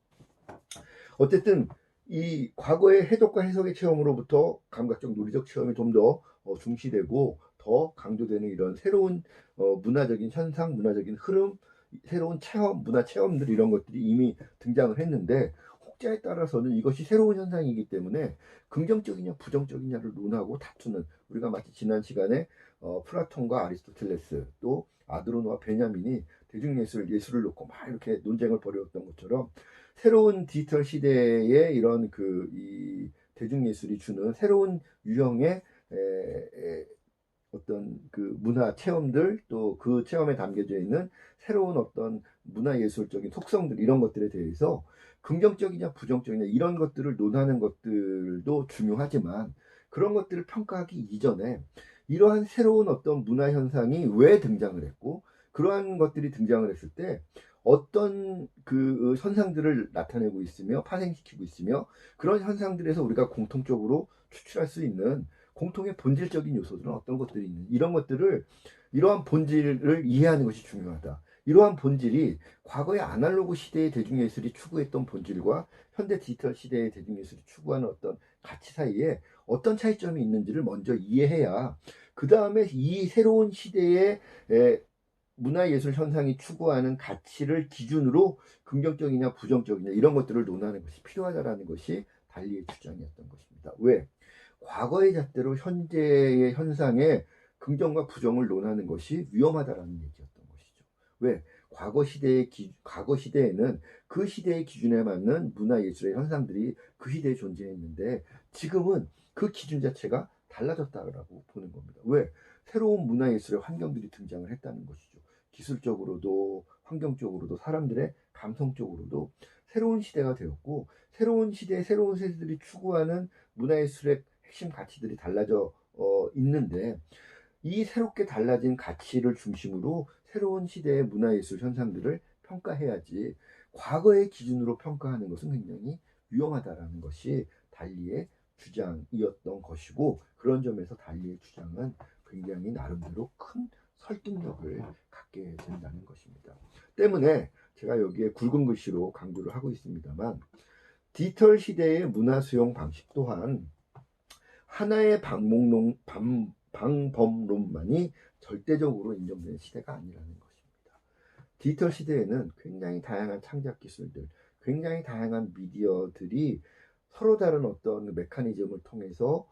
어쨌든 이 과거의 해석과 해석의 체험으로부터 감각적 논리적 체험이 좀 더 중시되고 더 강조되는 이런 새로운 문화적인 현상, 문화적인 흐름, 새로운 체험, 문화 체험들, 이런 것들이 이미 등장을 했는데, 혹자에 따라서는 이것이 새로운 현상이기 때문에 긍정적이냐 부정적이냐를 논하고 다투는, 우리가 마치 지난 시간에 플라톤과 아리스토텔레스, 또 아드로노와 베냐민이 대중예술, 예술을 놓고 막 이렇게 논쟁을 벌였던 것처럼, 새로운 디지털 시대의 이런 이 대중예술이 주는 새로운 유형의 어떤 문화 체험들, 또 그 체험에 담겨져 있는 새로운 어떤 문화예술적인 속성들, 이런 것들에 대해서 긍정적이냐 부정적이냐 이런 것들을 논하는 것들도 중요하지만, 그런 것들을 평가하기 이전에 이러한 새로운 어떤 문화 현상이 왜 등장을 했고, 그러한 것들이 등장을 했을 때 어떤 현상들을 나타내고 있으며 파생시키고 있으며, 그런 현상들에서 우리가 공통적으로 추출할 수 있는 공통의 본질적인 요소들은 어떤 것들이 있는, 이런 것들을, 이러한 본질을 이해하는 것이 중요하다. 이러한 본질이 과거의 아날로그 시대의 대중예술이 추구했던 본질과 현대 디지털 시대의 대중예술이 추구하는 어떤 가치 사이에 어떤 차이점이 있는지를 먼저 이해해야, 그 다음에 이 새로운 시대의 문화예술 현상이 추구하는 가치를 기준으로 긍정적이냐 부정적이냐 이런 것들을 논하는 것이 필요하다라는 것이 달리의 주장이었던 것입니다. 왜? 과거의 잣대로 현재의 현상에 긍정과 부정을 논하는 것이 위험하다라는 얘기였던 것이죠. 왜? 과거 시대에는 그 시대의 기준에 맞는 문화예술의 현상들이 그 시대에 존재했는데, 지금은 그 기준 자체가 달라졌다라고 보는 겁니다. 왜? 새로운 문화예술의 환경들이 등장을 했다는 것이죠. 기술적으로도, 환경적으로도, 사람들의 감성적으로도 새로운 시대가 되었고, 새로운 시대에 새로운 세대들이 추구하는 문화예술의 핵심 가치들이 달라져 있는데, 이 새롭게 달라진 가치를 중심으로 새로운 시대의 문화예술 현상들을 평가해야지, 과거의 기준으로 평가하는 것은 굉장히 위험하다라는 것이 달리의 주장이었던 것이고, 그런 점에서 달리의 주장은 굉장히 나름대로 큰 설득력을 갖게 된다는 것입니다. 때문에 제가 여기에 굵은 글씨로 강조를 하고 있습니다만, 디지털 시대의 문화 수용 방식 또한 하나의 방법론만이 절대적으로 인정되는 시대가 아니라는 것입니다. 디지털 시대에는 굉장히 다양한 창작 기술들, 굉장히 다양한 미디어들이 서로 다른 어떤 메커니즘을 통해서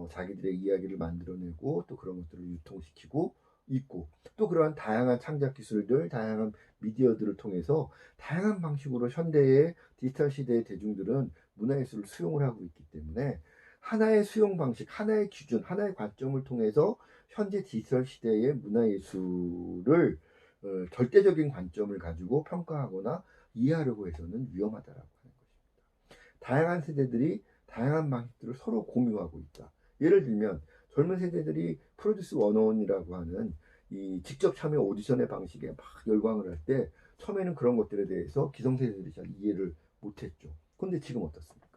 자기들의 이야기를 만들어내고, 또 그런 것들을 유통시키고 있고, 또 그러한 다양한 창작 기술들, 다양한 미디어들을 통해서 다양한 방식으로 현대의 디지털 시대의 대중들은 문화예술을 수용을 하고 있기 때문에, 하나의 수용 방식, 하나의 기준, 하나의 관점을 통해서 현재 디지털 시대의 문화예술을 절대적인 관점을 가지고 평가하거나 이해하려고 해서는 위험하다라고 하는 것입니다. 다양한 세대들이 다양한 방식들을 서로 공유하고 있다. 예를 들면 젊은 세대들이 프로듀스 101이라고 하는 이 직접 참여 오디션의 방식에 막 열광을 할 때, 처음에는 그런 것들에 대해서 기성세대들이 잘 이해를 못했죠. 그런데 지금 어떻습니까?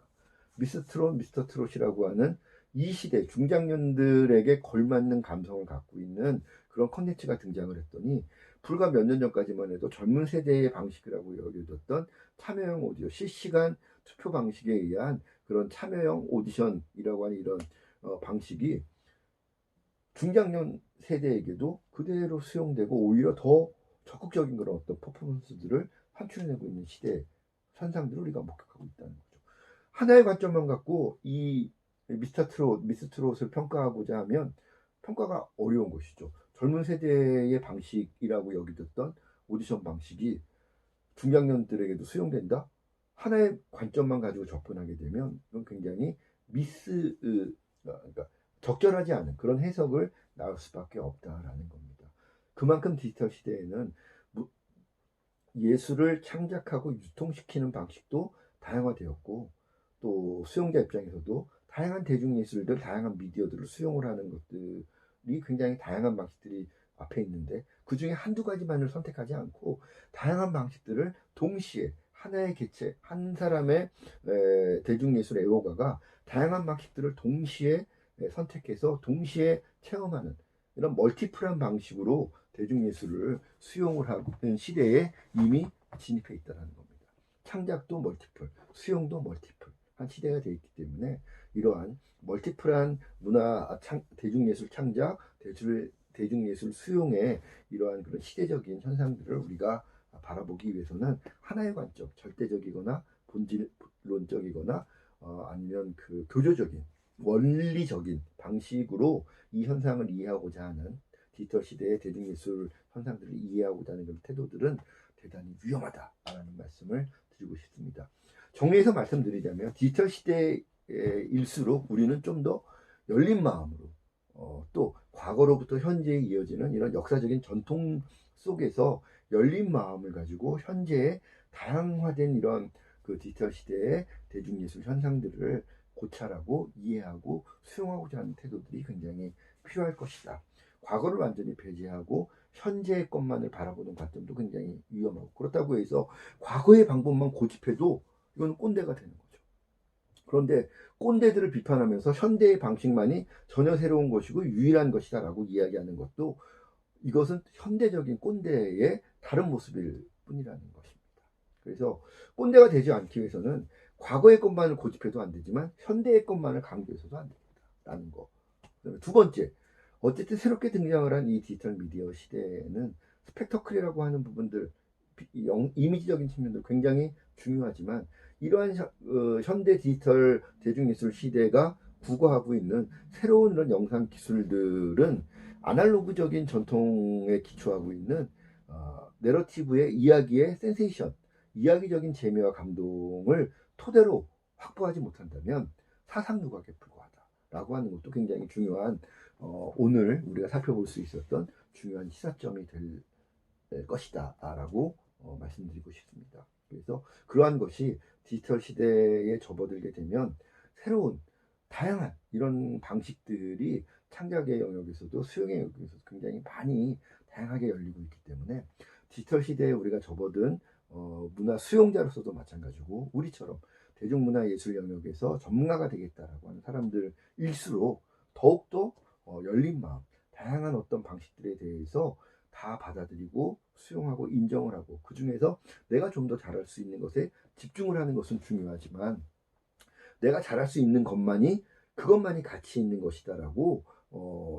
미스터 트롯이라고 하는 이 시대 중장년들에게 걸맞는 감성을 갖고 있는 그런 컨텐츠가 등장을 했더니, 불과 몇 년 전까지만 해도 젊은 세대의 방식이라고 여겨졌던 참여형 오디오, 실시간 투표 방식에 의한 그런 참여형 오디션이라고 하는 이런 방식이 중장년 세대에게도 그대로 수용되고, 오히려 더 적극적인 그런 어떤 퍼포먼스들을 산출해내고 있는 시대 현상들을 우리가 목격하고 있다는 거죠. 하나의 관점만 갖고 이 미스 트롯을 평가하고자 하면 평가가 어려운 것이죠. 젊은 세대의 방식이라고 여기졌던 오디션 방식이 중장년들에게도 수용된다? 하나의 관점만 가지고 접근하게 되면 이건 굉장히 그러니까 적절하지 않은 그런 해석을 나올 수밖에 없다라는 겁니다. 그만큼 디지털 시대에는 예술을 창작하고 유통시키는 방식도 다양화되었고, 또 수용자 입장에서도 다양한 대중예술들, 다양한 미디어들을 수용을 하는 것들이 굉장히 다양한 방식들이 앞에 있는데, 그 중에 한두 가지만을 선택하지 않고 다양한 방식들을 동시에 하나의 개체, 한 사람의 대중예술 애호가가 다양한 방식들을 동시에 선택해서 동시에 체험하는 이런 멀티플한 방식으로 대중예술을 수용을 하는 시대에 이미 진입해 있다는 겁니다. 창작도 멀티플, 수용도 멀티플 한 시대가 되어 있기 때문에 이러한 멀티플한 대중예술 창작, 대중예술 수용의 이러한 그런 시대적인 현상들을 우리가 바라보기 위해서는 하나의 관점, 절대적이거나 본질론적이거나 아니면 그 교조적인 원리적인 방식으로 이 현상을 이해하고자 하는 디지털 시대의 대중예술 현상들을 이해하고자 하는 그런 태도들은 대단히 위험하다라는 말씀을 드리고 싶습니다. 정리해서 말씀드리자면 디지털 시대일수록 우리는 좀 더 열린 마음으로 또 과거로부터 현재에 이어지는 이런 역사적인 전통 속에서 열린 마음을 가지고 현재의 다양화된 이런 그 디지털 시대의 대중예술 현상들을 고찰하고 이해하고 수용하고자 하는 태도들이 굉장히 필요할 것이다. 과거를 완전히 배제하고 현재의 것만을 바라보는 관점도 굉장히 위험하고, 그렇다고 해서 과거의 방법만 고집해도 이건 꼰대가 되는 거죠. 그런데 꼰대들을 비판하면서 현대의 방식만이 전혀 새로운 것이고 유일한 것이다라고 이야기하는 것도 이것은 현대적인 꼰대의 다른 모습일 뿐이라는 것입니다. 그래서 꼰대가 되지 않기 위해서는 과거의 것만을 고집해도 안 되지만 현대의 것만을 강조해서도 안 된다라는 거. 그다음에 두 번째, 어쨌든 새롭게 등장을 한 이 디지털 미디어 시대에는 스펙터클이라고 하는 부분들, 이미지적인 측면도 굉장히 중요하지만 이러한 현대 디지털 대중예술 시대가 부과하고 있는 새로운 이런 영상 기술들은 아날로그적인 전통에 기초하고 있는 내러티브의 이야기의 센세이션, 이야기적인 재미와 감동을 토대로 확보하지 못한다면 사상 누각에 불과하다라고 하는 것도 굉장히 중요한 오늘 우리가 살펴볼 수 있었던 중요한 시사점이 될 것이다라고 말씀드리고 싶습니다. 그래서 그러한 것이 디지털 시대에 접어들게 되면 새로운 다양한 이런 방식들이 창작의 영역에서도 수용의 영역에서도 굉장히 많이 다양하게 열리고 있기 때문에 디지털 시대에 우리가 접어든 문화 수용자로서도 마찬가지고 우리처럼 대중문화예술 영역에서 전문가가 되겠다라고 하는 사람들일수록 더욱더 열린 마음, 다양한 어떤 방식들에 대해서 다 받아들이고 수용하고 인정을 하고 그 중에서 내가 좀 더 잘할 수 있는 것에 집중을 하는 것은 중요하지만 내가 잘할 수 있는 그것만이 가치 있는 것이다라고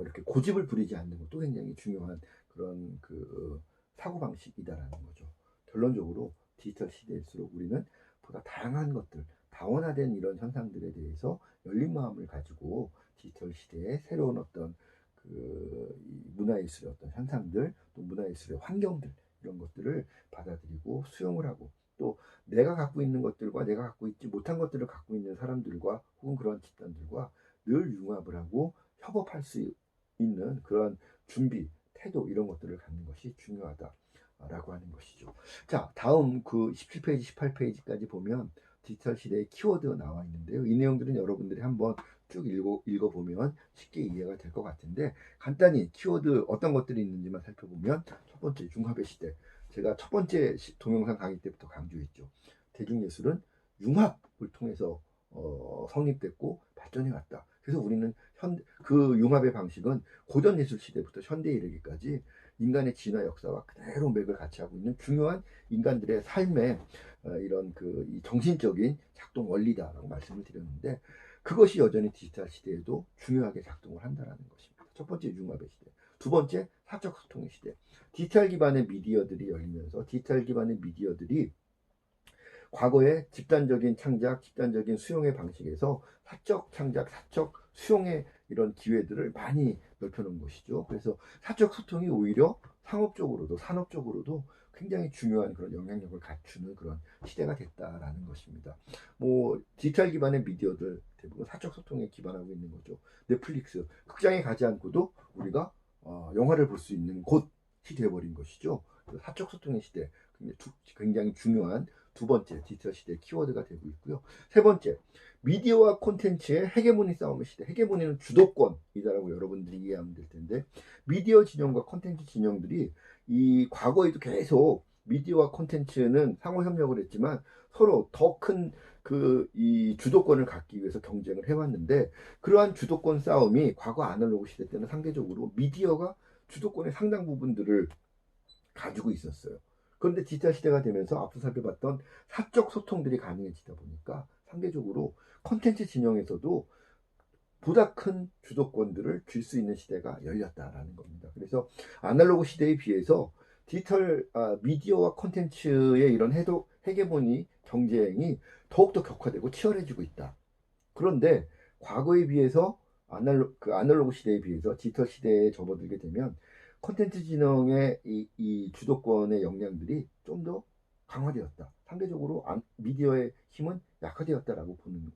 이렇게 고집을 부리지 않는 것도 굉장히 중요한 그런 그 사고방식이다라는 거죠. 결론적으로 디지털 시대일수록 우리는 보다 다양한 것들, 다원화된 이런 현상들에 대해서 열린 마음을 가지고 디지털 시대의 새로운 어떤 그 문화예술의 어떤 현상들, 또 문화예술의 환경들 이런 것들을 받아들이고 수용을 하고 또 내가 갖고 있는 것들과 내가 갖고 있지 못한 것들을 갖고 있는 사람들과 혹은 그런 집단들과 늘 융합을 하고 협업할 수 있는 그런 준비, 태도 이런 것들을 갖는 것이 중요하다라고 하는 것이죠. 자, 다음 그 17페이지, 18페이지까지 보면 디지털 시대의 키워드가 나와 있는데요. 이 내용들은 여러분들이 한번 쭉 읽어보면 쉽게 이해가 될 것 같은데 간단히 키워드 어떤 것들이 있는지만 살펴보면 첫 번째 융합의 시대. 제가 첫 번째 동영상 강의 때부터 강조했죠. 대중예술은 융합을 통해서 성립됐고 발전해 왔다. 그래서 우리는 그 융합의 방식은 고전 예술 시대부터 현대에 이르기까지 인간의 진화 역사와 그대로 맥을 같이 하고 있는 중요한 인간들의 삶의 이런 이 정신적인 작동 원리다라고 말씀을 드렸는데 그것이 여전히 디지털 시대에도 중요하게 작동을 한다는 것입니다. 첫 번째 융합의 시대. 두 번째 사적 소통의 시대. 디지털 기반의 미디어들이 열리면서 디지털 기반의 미디어들이 과거의 집단적인 창작, 집단적인 수용의 방식에서 사적 창작, 사적 수용의 이런 기회들을 많이 넓혀놓은 것이죠. 그래서 사적 소통이 오히려 상업적으로도 산업적으로도 굉장히 중요한 그런 영향력을 갖추는 그런 시대가 됐다라는 것입니다. 뭐 디지털 기반의 미디어들 대부분 사적 소통에 기반하고 있는 거죠. 넷플릭스 극장에 가지 않고도 우리가 영화를 볼 수 있는 곳이 되어버린 것이죠. 사적 소통의 시대 굉장히 중요한 두 번째 디지털 시대의 키워드가 되고 있고요. 세 번째, 미디어와 콘텐츠의 헤게모니 싸움의 시대. 헤게모니는 주도권이다라고 여러분들이 이해하면 될 텐데 미디어 진영과 콘텐츠 진영들이 이 과거에도 계속 미디어와 콘텐츠는 상호 협력을 했지만 서로 더 큰 이 주도권을 갖기 위해서 경쟁을 해왔는데, 그러한 주도권 싸움이 과거 아날로그 시대 때는 상대적으로 미디어가 주도권의 상당 부분들을 가지고 있었어요. 그런데 디지털 시대가 되면서 앞서 살펴봤던 사적 소통들이 가능해지다 보니까 상대적으로 콘텐츠 진영에서도 보다 큰 주도권들을 줄 수 있는 시대가 열렸다라는 겁니다. 그래서 아날로그 시대에 비해서 디지털 미디어와 콘텐츠의 이런 헤게모니 경쟁이 더욱더 격화되고 치열해지고 있다. 그런데 과거에 비해서 아날로그 시대에 비해서 디지털 시대에 접어들게 되면 콘텐츠 진흥의 이 주도권의 역량들이 좀 더 강화되었다. 상대적으로 미디어의 힘은 약화되었다라고 보는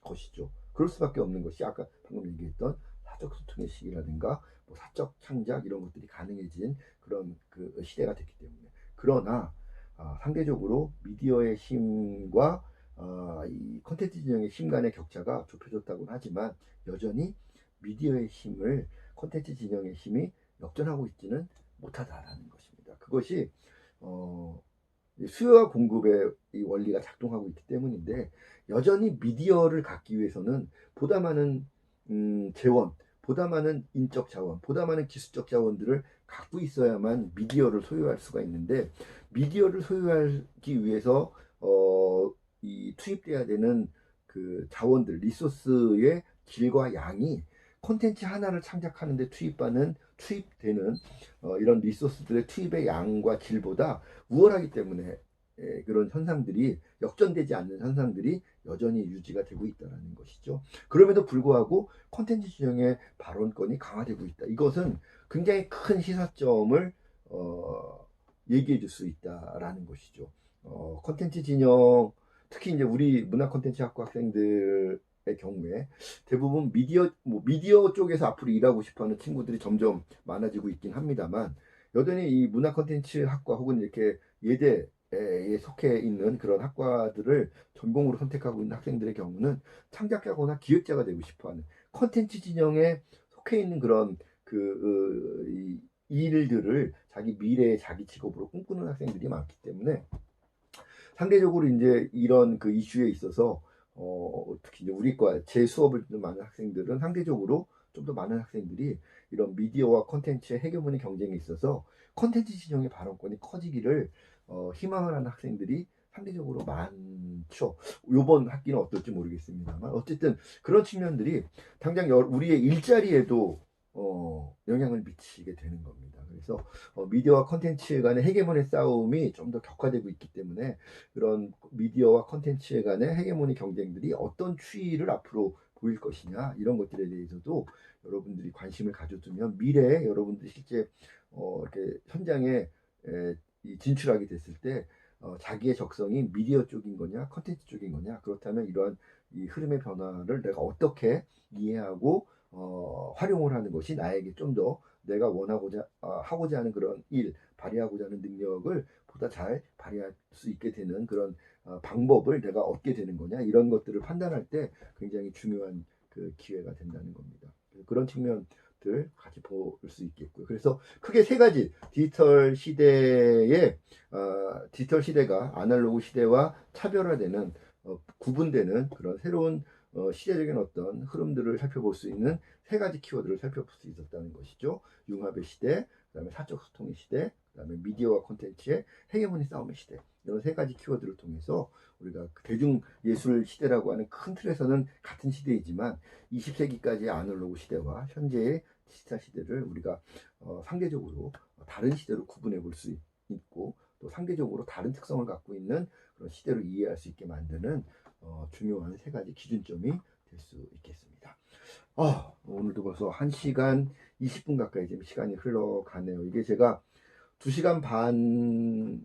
것이죠. 그럴 수밖에 없는 것이 아까 방금 얘기했던 사적 소통의 시기라든가 뭐 사적 창작 이런 것들이 가능해진 그런 그 시대가 됐기 때문에. 그러나 상대적으로 미디어의 힘과 이 콘텐츠 진영의 힘 간의 격차가 좁혀졌다고는 하지만 여전히 미디어의 힘을 콘텐츠 진영의 힘이 역전하고 있지는 못하다라는 것입니다. 그것이 수요와 공급의 이 원리가 작동하고 있기 때문인데, 여전히 미디어를 갖기 위해서는 보다 많은 재원, 보다 많은 인적 자원, 보다 많은 기술적 자원들을 갖고 있어야만 미디어를 소유할 수가 있는데, 미디어를 소유하기 위해서 이 투입돼야 되는 그 자원들, 리소스의 질과 양이 콘텐츠 하나를 창작하는데 투입되는 이런 리소스들의 투입의 양과 질보다 우월하기 때문에 그런 현상들이, 역전되지 않는 현상들이 여전히 유지가 되고 있다는 것이죠. 그럼에도 불구하고 콘텐츠 진영의 발언권이 강화되고 있다. 이것은 굉장히 큰 시사점을 얘기해 줄 수 있다라는 것이죠. 콘텐츠 진영, 특히 이제 우리 문화 콘텐츠 학과 학생들의 경우에 대부분 미디어 쪽에서 앞으로 일하고 싶어하는 친구들이 점점 많아지고 있긴 합니다만, 여전히 이 문화 콘텐츠 학과 혹은 이렇게 예대에 속해 있는 그런 학과들을 전공으로 선택하고 있는 학생들의 경우는 창작자거나 기획자가 되고 싶어하는, 콘텐츠 진영에 속해 있는 그런 이 일들을 자기 미래의 자기 직업으로 꿈꾸는 학생들이 많기 때문에, 상대적으로 이제 이런 그 이슈에 있어서 특히 이제 우리과 제 수업을 듣는 많은 학생들은 상대적으로 좀 더 많은 학생들이 이런 미디어와 콘텐츠의 헤게모니 경쟁에 있어서 콘텐츠 진영의 발언권이 커지기를 희망을 하는 학생들이 상대적으로 많죠. 이번 학기는 어떨지 모르겠습니다만 어쨌든 그런 측면들이 당장 우리의 일자리에도 영향을 미치게 되는 겁니다. 그래서 미디어와 콘텐츠 간의 헤게모니 싸움이 좀 더 격화되고 있기 때문에, 그런 미디어와 콘텐츠 간의 헤게모니 경쟁들이 어떤 추이를 앞으로 보일 것이냐, 이런 것들에 대해서도 여러분들이 관심을 가져두면 미래에 여러분들이 실제 이렇게 현장에 진출하게 됐을 때 자기의 적성이 미디어 쪽인 거냐 콘텐츠 쪽인 거냐, 그렇다면 이러한 이 흐름의 변화를 내가 어떻게 이해하고 활용을 하는 것이 나에게 좀 더 내가 하고자 하는 그런 발휘하고자 하는 능력을 보다 잘 발휘할 수 있게 되는 그런 방법을 내가 얻게 되는 거냐, 이런 것들을 판단할 때 굉장히 중요한 그 기회가 된다는 겁니다. 그런 측면들 같이 볼 수 있겠고요. 그래서 크게 세 가지 디지털 시대가 아날로그 시대와 차별화되는 구분되는 그런 새로운 시대적인 어떤 흐름들을 살펴볼 수 있는 세 가지 키워드를 살펴볼 수 있었다는 것이죠. 융합의 시대, 그다음에 사적 소통의 시대, 그다음에 미디어와 콘텐츠의 헤게모니 싸움의 시대. 이런 세 가지 키워드를 통해서 우리가 대중예술 시대라고 하는 큰 틀에서는 같은 시대이지만 20세기까지의 아날로그 시대와 현재의 디지털 시대를 우리가 상대적으로 다른 시대로 구분해 볼 수 있고, 또 상대적으로 다른 특성을 갖고 있는 그런 시대로 이해할 수 있게 만드는 중요한 세 가지 기준점이 될 수 있겠습니다. 오늘도 벌써 1시간 20분 가까이 지금 시간이 흘러가네요. 이게 제가 2시간 반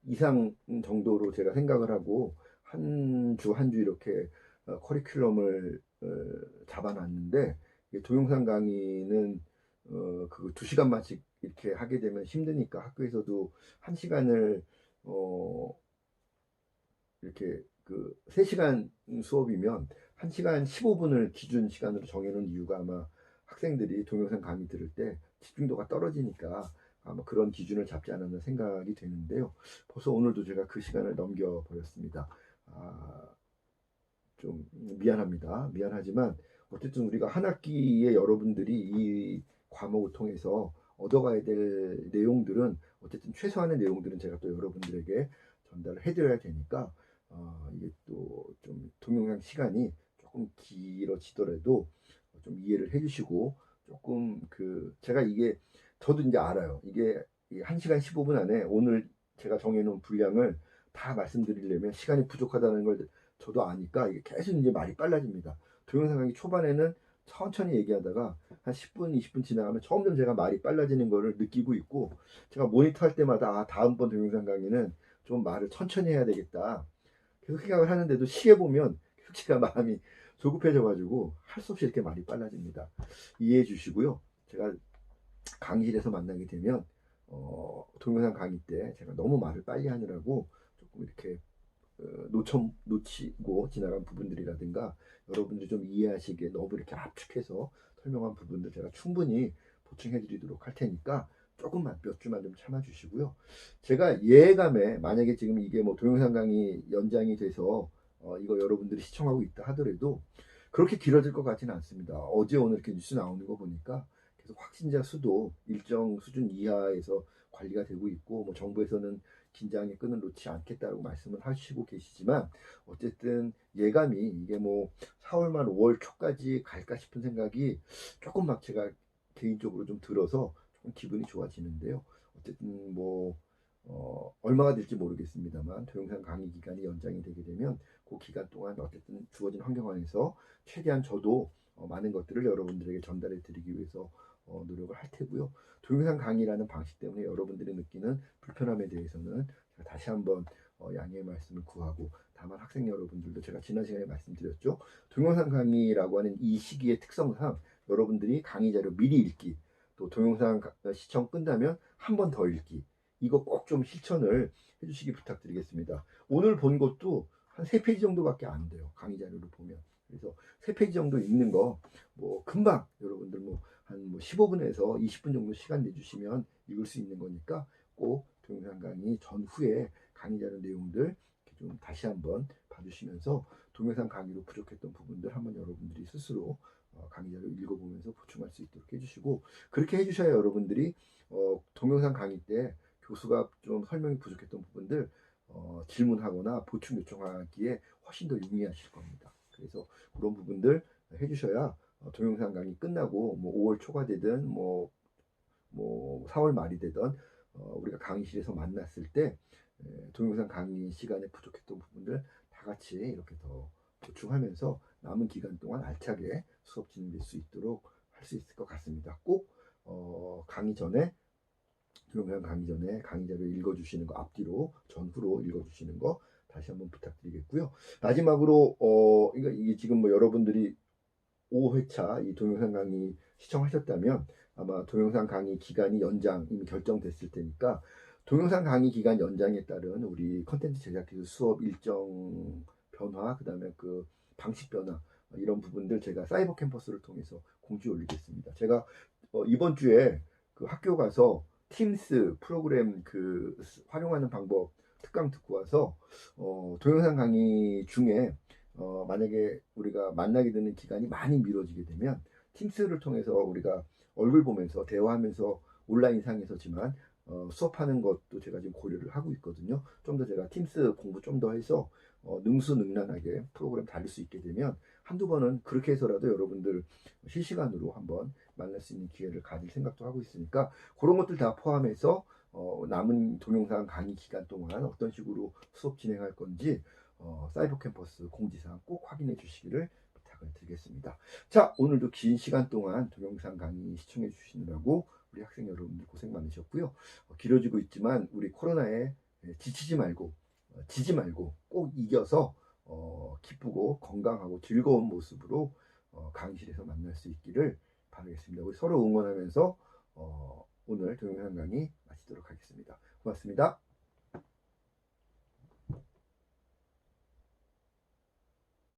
이상 정도로 제가 생각을 하고 한 주 한 주 이렇게 커리큘럼을 잡아놨는데, 동영상 강의는 그 2시간만씩 이렇게 하게 되면 힘드니까 학교에서도 1시간을 이렇게 그 3시간 수업이면 1시간 15분을 기준 시간으로 정해놓은 이유가, 아마 학생들이 동영상 강의 들을 때 집중도가 떨어지니까 아마 그런 기준을 잡지 않았나 생각이 되는데요. 벌써 오늘도 제가 그 시간을 넘겨버렸습니다. 좀 미안합니다. 미안하지만 어쨌든 우리가 한 학기에 여러분들이 이 과목을 통해서 얻어가야 될 내용들은 어쨌든 최소한의 내용들은 제가 또 여러분들에게 전달을 해드려야 되니까 이게 또 좀 동영상 시간이 조금 길어지더라도 좀 이해를 해주시고 조금 제가 이게 저도 이제 알아요. 이게 1시간 15분 안에 오늘 제가 정해놓은 분량을 다 말씀드리려면 시간이 부족하다는 걸 저도 아니까 이게 계속 이제 말이 빨라집니다. 동영상 강의 초반에는 천천히 얘기하다가 한 10분, 20분 지나가면 점점 제가 말이 빨라지는 거를 느끼고 있고 제가 모니터 할 때마다 다음번 동영상 강의는 좀 말을 천천히 해야 되겠다. 계속 생각을 하는데도 시계 보면 계속 제가 마음이 조급해져가지고 할 수 없이 이렇게 말이 빨라집니다. 이해해 주시고요. 제가 강의실에서 만나게 되면 동영상 강의 때 제가 너무 말을 빨리 하느라고 조금 이렇게 놓치고 지나간 부분들이라든가 여러분들이 좀 이해하시기에 너무 이렇게 압축해서 설명한 부분들 제가 충분히 보충해 드리도록 할 테니까 조금만 몇 주만 좀 참아 주시고요. 제가 예감에 만약에 지금 이게 뭐 동영상 강의 연장이 돼서 이거 여러분들이 시청하고 있다 하더라도 그렇게 길어질 것 같지는 않습니다. 어제 오늘 이렇게 뉴스 나오는 거 보니까 계속 확진자 수도 일정 수준 이하에서 관리가 되고 있고 뭐 정부에서는 긴장의 끈을 놓지 않겠다고 말씀을 하시고 계시지만 어쨌든 예감이 이게 뭐 4월 말 5월 초까지 갈까 싶은 생각이 조금 막 제가 개인적으로 좀 들어서 조금 기분이 좋아지는데요. 어쨌든 뭐 얼마가 될지 모르겠습니다만 동영상 강의 기간이 연장이 되게 되면 그 기간 동안 어쨌든 주어진 환경 안에서 최대한 저도 많은 것들을 여러분들에게 전달해 드리기 위해서 노력을 할 테고요. 동영상 강의라는 방식 때문에 여러분들이 느끼는 불편함에 대해서는 제가 다시 한번 양해의 말씀을 구하고 다만 학생 여러분들도 제가 지난 시간에 말씀드렸죠. 동영상 강의라고 하는 이 시기의 특성상 여러분들이 강의 자료 미리 읽기 또 동영상 시청 끝나면 한 번 더 읽기 이거 꼭 좀 실천을 해주시기 부탁드리겠습니다. 오늘 본 것도 한 3페이지 정도밖에 안 돼요. 강의 자료를 보면. 그래서 3페이지 정도 읽는 거 뭐 금방 여러분들 뭐 한 15분에서 20분 정도 시간 내주시면 읽을 수 있는 거니까 꼭 동영상 강의 전후에 강의 자료 내용들 좀 다시 한번 봐주시면서 동영상 강의로 부족했던 부분들 한번 여러분들이 스스로 강의 자료 읽어보면서 보충할 수 있도록 해주시고 그렇게 해주셔야 여러분들이 동영상 강의 때 교수가 좀 설명이 부족했던 부분들 질문하거나 보충 요청하기에 훨씬 더 용이하실 겁니다. 그래서 그런 부분들 해주셔야 동영상 강의 끝나고 뭐 5월 초가 되든 뭐 4월 말이 되든 우리가 강의실에서 만났을 때 동영상 강의 시간에 부족했던 부분들 다 같이 이렇게 더 보충하면서 남은 기간 동안 알차게 수업 진행될 수 있도록 할 수 있을 것 같습니다. 꼭 강의 전에 동영상 강의 전에 강의 자료 읽어주시는 거 앞뒤로 전후로 읽어주시는 거 다시 한번 부탁드리겠고요. 마지막으로 이게 지금 뭐 여러분들이 5회차 이 동영상 강의 시청하셨다면 아마 동영상 강의 기간이 연장 이미 결정됐을 테니까 동영상 강의 기간 연장에 따른 우리 컨텐츠 제작 기술 수업 일정 변화 그다음에 그 방식 변화 이런 부분들 제가 사이버 캠퍼스를 통해서 공지 올리겠습니다. 제가 이번 주에 그 학교 가서 팀스 프로그램 활용하는 방법 특강 듣고 와서 동영상 강의 중에 만약에 우리가 만나게 되는 기간이 많이 미뤄지게 되면 팀스를 통해서 우리가 얼굴 보면서 대화하면서 온라인상에서지만 수업하는 것도 제가 지금 고려를 하고 있거든요. 좀 더 제가 팀스 공부 좀 더 해서 능수능란하게 프로그램 다룰 수 있게 되면 한두 번은 그렇게 해서라도 여러분들 실시간으로 한번 만날 수 있는 기회를 가질 생각도 하고 있으니까 그런 것들 다 포함해서 남은 동영상 강의 기간 동안 어떤 식으로 수업 진행할 건지 사이버 캠퍼스 공지사항 꼭 확인해 주시기를 부탁을 드리겠습니다. 자, 오늘도 긴 시간 동안 동영상 강의 시청해 주시느라고 우리 학생 여러분들 고생 많으셨고요. 길어지고 있지만 우리 코로나에 지치지 말고 지지 말고 꼭 이겨서 기쁘고 건강하고 즐거운 모습으로 강의실에서 만날 수 있기를 바라겠습니다. 우리 서로 응원하면서 오늘 동영상 강의 마치도록 하겠습니다. 고맙습니다.